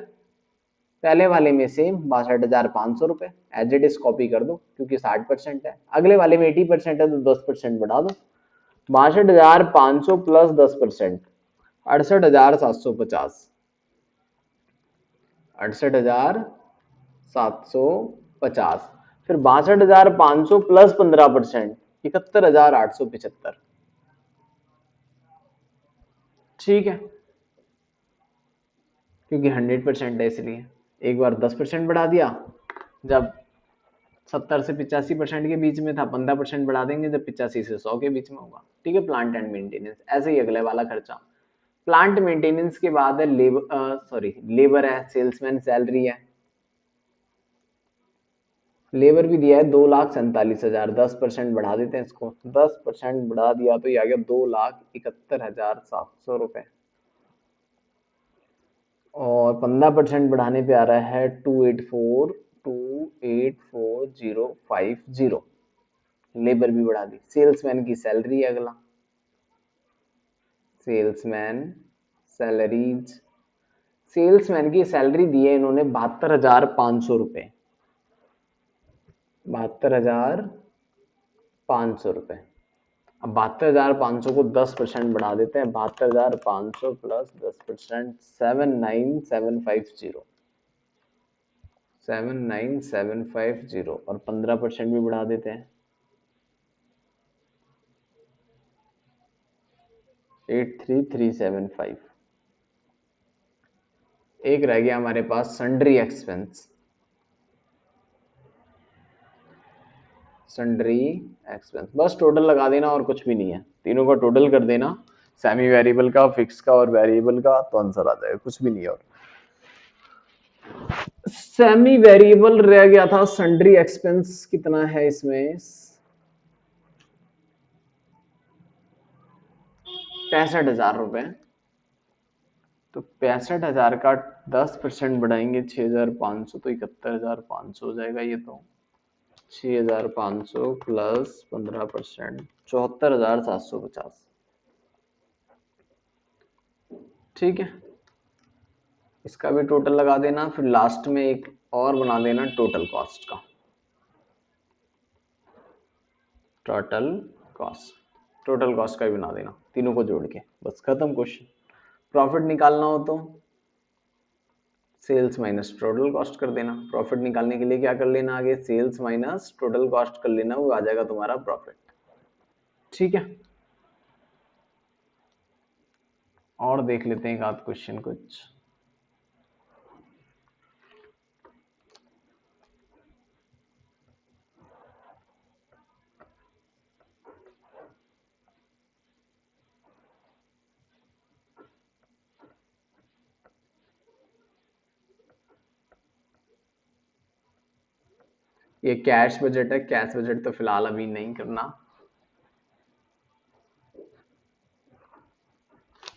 [SPEAKER 1] पहले वाले में सेम 62,500 रुपए, एज इट इज कॉपी कर दो क्योंकि 60% है। अगले वाले में 80% है तो 10% बढ़ा दो, 62,500 प्लस 10%, 68,750, 68,750। फिर 62,500 प्लस 15%, 71,875। ठीक है, क्योंकि 100% है इसलिए एक बार 10% बढ़ा दिया, जब 70 से 85% के बीच में था 15% बढ़ा देंगे जब 85 से 100 के बीच में होगा। ठीक है, प्लांट एंड मेंटेनेंस। ऐसे ही अगले वाला खर्चा, प्लांट मेंटेनेंस के बाद है लेबर, सॉरी लेबर है, सेल्समैन सैलरी है, लेबर भी दिया है 2,47,000, 10% बढ़ा देते हैं इसको, 10% बढ़ा दिया तो ये आ गया 2,71,700 रुपए, और 15% बढ़ाने पे आ रहा है 284,284,050। लेबर भी बढ़ा दी। सेल्समैन की सैलरी अगला, सेल्समैन सैलरीज, सेल्समैन की सैलरी दी है इन्होंने 72,500 रुपए, 72,500 रुपए। अब 72,500 को 10% बढ़ा देते हैं, 72,500 प्लस 10%, 79750, 79750, और 15% भी बढ़ा देते हैं, 83375। एक रह गया हमारे पास सन्ड्री एक्सपेंस, सन्ड्री एक्सपेंस, बस टोटल लगा देना और कुछ भी नहीं है, तीनों का टोटल कर देना, सेमी वेरिएबल का, फिक्स का और वेरिएबल का, तो आंसर आ जाएगा, कुछ भी नहीं है। और सेमी वेरिएबल रह गया था सन्ड्री एक्सपेंस, कितना है इसमें, 65,000 रुपए। तो 65,000 का 10% बढ़ाएंगे 6,500, तो 71,500 हो जाएगा ये तो, 6,500 प्लस 15%, 74,750। ठीक है, इसका भी टोटल लगा देना, फिर लास्ट में एक और बना देना टोटल कॉस्ट का, टोटल कॉस्ट, टोटल कॉस्ट का भी बना देना तीनों को जोड़ के, बस खत्म क्वेश्चन। प्रॉफिट निकालना हो तो सेल्स माइनस टोटल कॉस्ट कर देना, प्रॉफिट निकालने के लिए क्या कर लेना, आगे सेल्स माइनस टोटल कॉस्ट कर लेना, वो आ जाएगा तुम्हारा प्रॉफिट। ठीक है, और देख लेते हैं एक आध क्वेश्चन कुछ। ये कैश बजट है, कैश बजट तो फिलहाल अभी नहीं करना।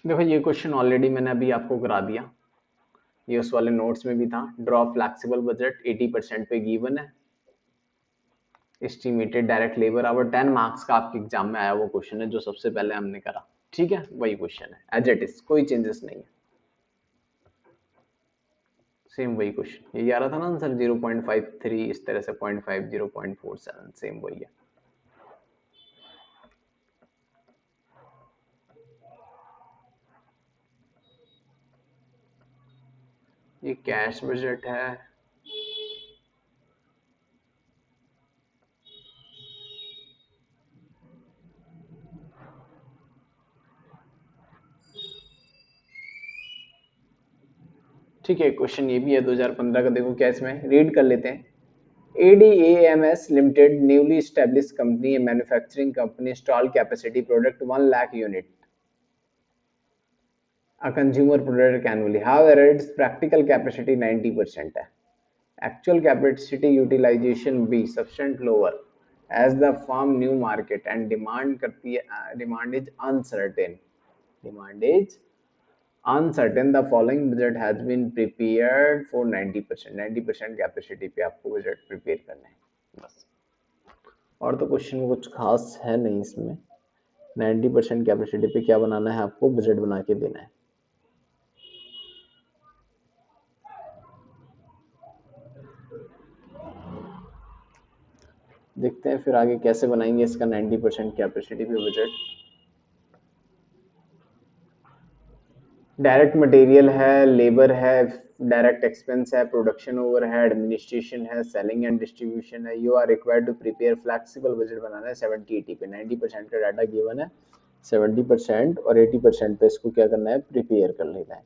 [SPEAKER 1] देखो ये क्वेश्चन ऑलरेडी मैंने अभी आपको करा दिया, ये उस वाले नोट्स में भी था। ड्रॉ फ्लेक्सिबल बजट 80% पे गिवन है। Estimated direct labour our 10 marks का आपके एग्जाम में आया वो क्वेश्चन है जो सबसे पहले हमने करा। ठीक है, वही क्वेश्चन है एज इट इज, कोई चेंजेस नहीं है, सेम वही क्वेश्चन। ये आ रहा था ना आंसर 0.53, इस तरह से 0.5, 0.47, सेम वही है। ये कैश बजट है, ठीक है। क्वेश्चन ये भी है 2015 का, देखो क्या इसमें रीड कर लेते हैं। ADAMS Limited, newly established company, a manufacturing company, installed capacity product 1 lakh unit, a consumer product annually. However, its practical capacity 90% है. Actual capacity utilization B substantially lower as the firm new market and demand करती है, demand is uncertain. Demand is uncertain. The following budget has been prepared for 90%. 90% capacity पे आपको budget prepare करना है बस, और तो क्वेश्चन में कुछ खास है नहीं इसमें। 90% कैपेसिटी पे क्या बनाना है आपको, बजट बना के देना है। देखते हैं फिर आगे कैसे बनाएंगे इसका 90% कैपेसिटी पे बजट। डायरेक्ट मटेरियल है, लेबर है, डायरेक्ट एक्सपेंस है, प्रोडक्शन ओवर है, एडमिनिस्ट्रेशन है, सेलिंग एंड डिस्ट्रीब्यूशन है। You are required to prepare flexible budget बनाना है 70-80 पे। 90% का डाटा गिवन है, 70% और 80% पे इसको क्या करना है, प्रिपेयर कर लेना है।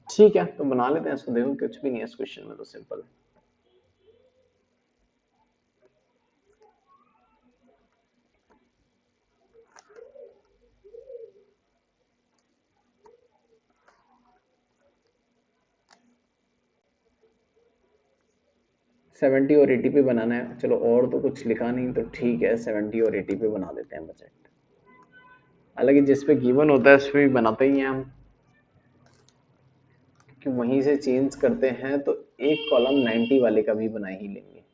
[SPEAKER 1] ठीक है, तो बना लेते हैं इसको। देखो कुछ भी नहीं है इस क्वेश्चन में, तो सिंपल है। 70 और 80 पे बनाना है। चलो और तो कुछ लिखा नहीं तो ठीक है, 70 और 80 पे बना देते हैं बजट। हालांकि जिस पे गिवन होता है उस पे भी बनाते ही हैं हम, कि वहीं से चेंज करते हैं तो एक कॉलम 90 वाले का भी बना ही लेंगे।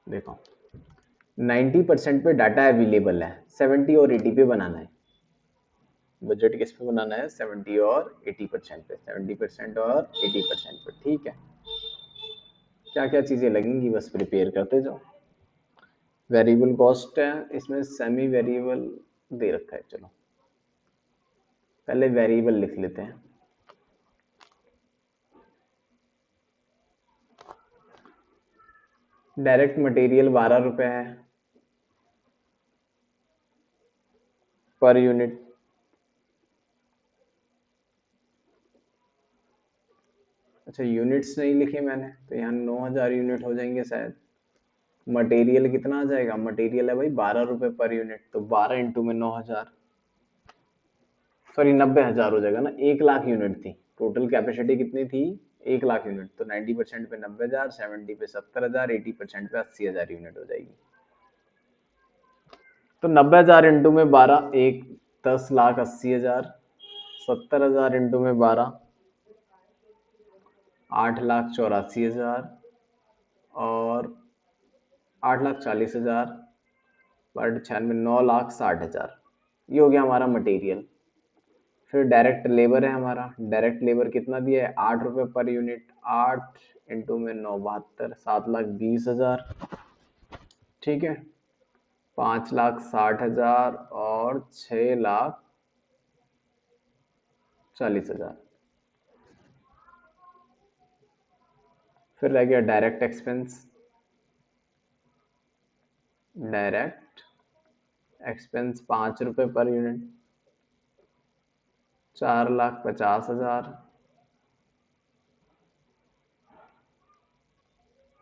[SPEAKER 1] देखो 90% पे डाटा अवेलेबल है, 70 और 80 पे बनाना है। बजट किस पे बनाना है? 70 और 80% पे, 70% और 80% पे। ठीक है, क्या क्या चीजें लगेंगी बस प्रिपेयर करते जाओ। वेरिएबल कॉस्ट है इसमें, सेमी वेरिएबल दे रखा है। चलो पहले वेरिएबल लिख लेते हैं। डायरेक्ट मटेरियल 12 रुपए है पर यूनिट। अच्छा यूनिट्स नहीं लिखे मैंने, तो यहाँ 9000 यूनिट हो जाएंगे शायद। मटेरियल कितना आ जाएगा? मटेरियल है भाई 12 रुपए पर यूनिट, तो 12 इंटू में 9000, सॉरी 90,000 हो जाएगा ना। 1 लाख यूनिट थी टोटल कैपेसिटी, कितनी थी? 1 लाख यूनिट। तो 90% पे 90,000, 70 पे 70,000, 80% पे 80,000 यूनिट हो जाएगी। तो 90,000 इंटू में 12, एक 10,80,000, 70,000 इंटू में 12, 8,84,000, और 8,40,000 पर 96, 9,60,000। ये हो गया हमारा मटेरियल। फिर डायरेक्ट लेबर है हमारा, डायरेक्ट लेबर कितना दिया है? 8 रुपये पर यूनिट। 8 इंटू में 9, 72, 7,20,000। ठीक है, 5,60,000 और 6,40,000। फिर रह गया डायरेक्ट एक्सपेंस। डायरेक्ट एक्सपेंस 5 रुपये पर यूनिट, 4,50,000,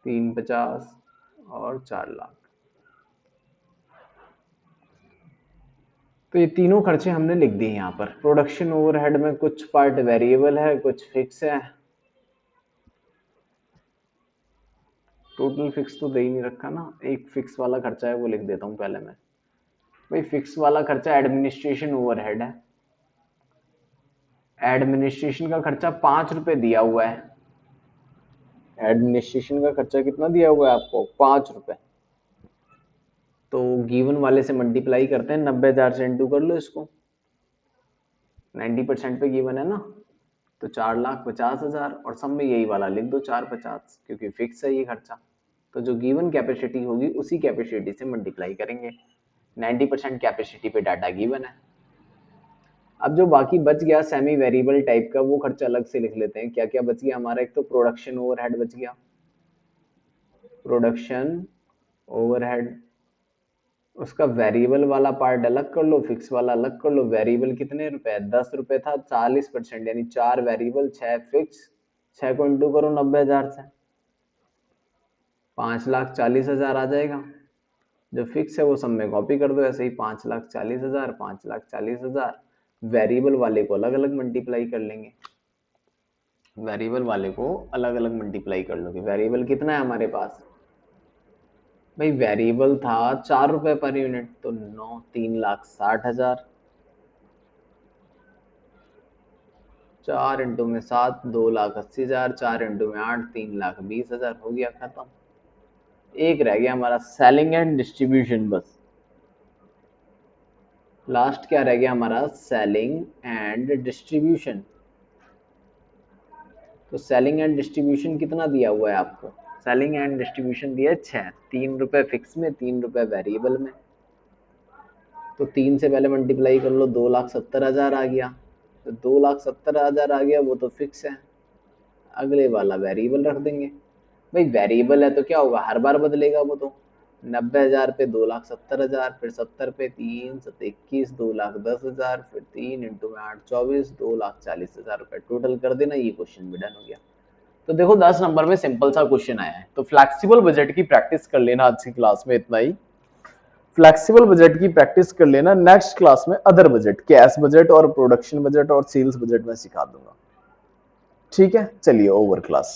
[SPEAKER 1] 350 और 4,00,000। तो ये तीनों खर्चे हमने लिख दिए यहाँ पर। प्रोडक्शन ओवरहेड में कुछ पार्ट वेरिएबल है, कुछ फिक्स है। टोटल फिक्स तो दे ही नहीं रखा ना, एक फिक्स वाला खर्चा है वो लिख देता हूँ पहले मैं। भाई फिक्स वाला खर्चा एडमिनिस्ट्रेशन ओवरहेड है। एडमिनिस्ट्रेशन का खर्चा 5 रुपए दिया हुआ है। एडमिनिस्ट्रेशन का खर्चा कितना दिया हुआ है आपको? 5 रुपए। तो गिवन वाले से मल्टीप्लाई करते हैं, 90,000 से इंटू कर लो इसको। 90% पे गिवन है ना, तो 4,50,000, और सब में यही वाला लिख दो 450, क्योंकि फिक्स है ये खर्चा। तो जो गिवन कैपेसिटी होगी उसी कैपेसिटी से मल्टीप्लाई करेंगे। 90% कैपेसिटी पे डाटा गिवन है। अब जो बाकी बच गया सेमी वेरिएबल टाइप का, वो खर्चा अलग से लिख लेते हैं। क्या क्या बच गया हमारा? एक तो प्रोडक्शन ओवरहेड बच गया, प्रोडक्शन ओवरहेड। उसका वेरिएबल वाला पार्ट अलग कर लो, फिक्स वाला अलग कर लो। वेरिएबल कितने रुपए? 10 रुपए था, 40%, यानी 4 वेरिएबल 6 फिक्स। 6 को इंटू करो 90,000 से, 5,40,000 आ जाएगा। जो फिक्स है वो सब में कॉपी कर दो ऐसे ही, 5,40,000, 5,40,000। वेरिएबल वाले को अलग अलग मल्टीप्लाई कर लेंगे। वेरिएबल वाले को अलग अलग मल्टीप्लाई कर लो। वेरिएबल कितना है हमारे पास? भाई वेरिएबल था 4 रुपए पर यूनिट, तो 3,60,000। 4 इंटू में 7, 2,80,000। 4 इंटू में 8, 3,20,000। हो गया खत्म। एक रह गया हमारा सेलिंग एंड डिस्ट्रीब्यूशन बस। लास्ट क्या रह गया हमारा? Selling and distribution. तो सेलिंग एंड डिस्ट्रीब्यूशन कितना दिया हुआ है आपको? सेलिंग एंड डिस्ट्रीब्यूशन दिया है 6, 3 रुपए फिक्स में, 3 रुपए वेरिएबल में। तो 3 से पहले मल्टीप्लाई कर लो, 2,70,000 आ गया। तो 2,70,000 आ गया, वो तो फिक्स है। अगले वाला वेरिएबल रख देंगे। भाई वेरिएबल है तो क्या होगा, हर बार बदलेगा वो तो। 90,000 पे 2,70,000, फिर 70 पे 3, 7 21, 2,10,000, फिर 3 इंटू में 8, 24, 2,40,000 रुपए टोटल कर देना। ये क्वेश्चन भी डन हो गया। तो देखो 10 नंबर में सिंपल सा क्वेश्चन आया है। तो फ्लेक्सिबल बजट की प्रैक्टिस कर लेना आज की क्लास में, इतना ही।
[SPEAKER 2] फ्लेक्सिबल बजट की प्रैक्टिस कर लेना। नेक्स्ट क्लास में अदर बजट, कैश बजट और प्रोडक्शन बजट और सेल्स बजट में सिखा दूंगा। ठीक है, चलिए ओवर क्लास।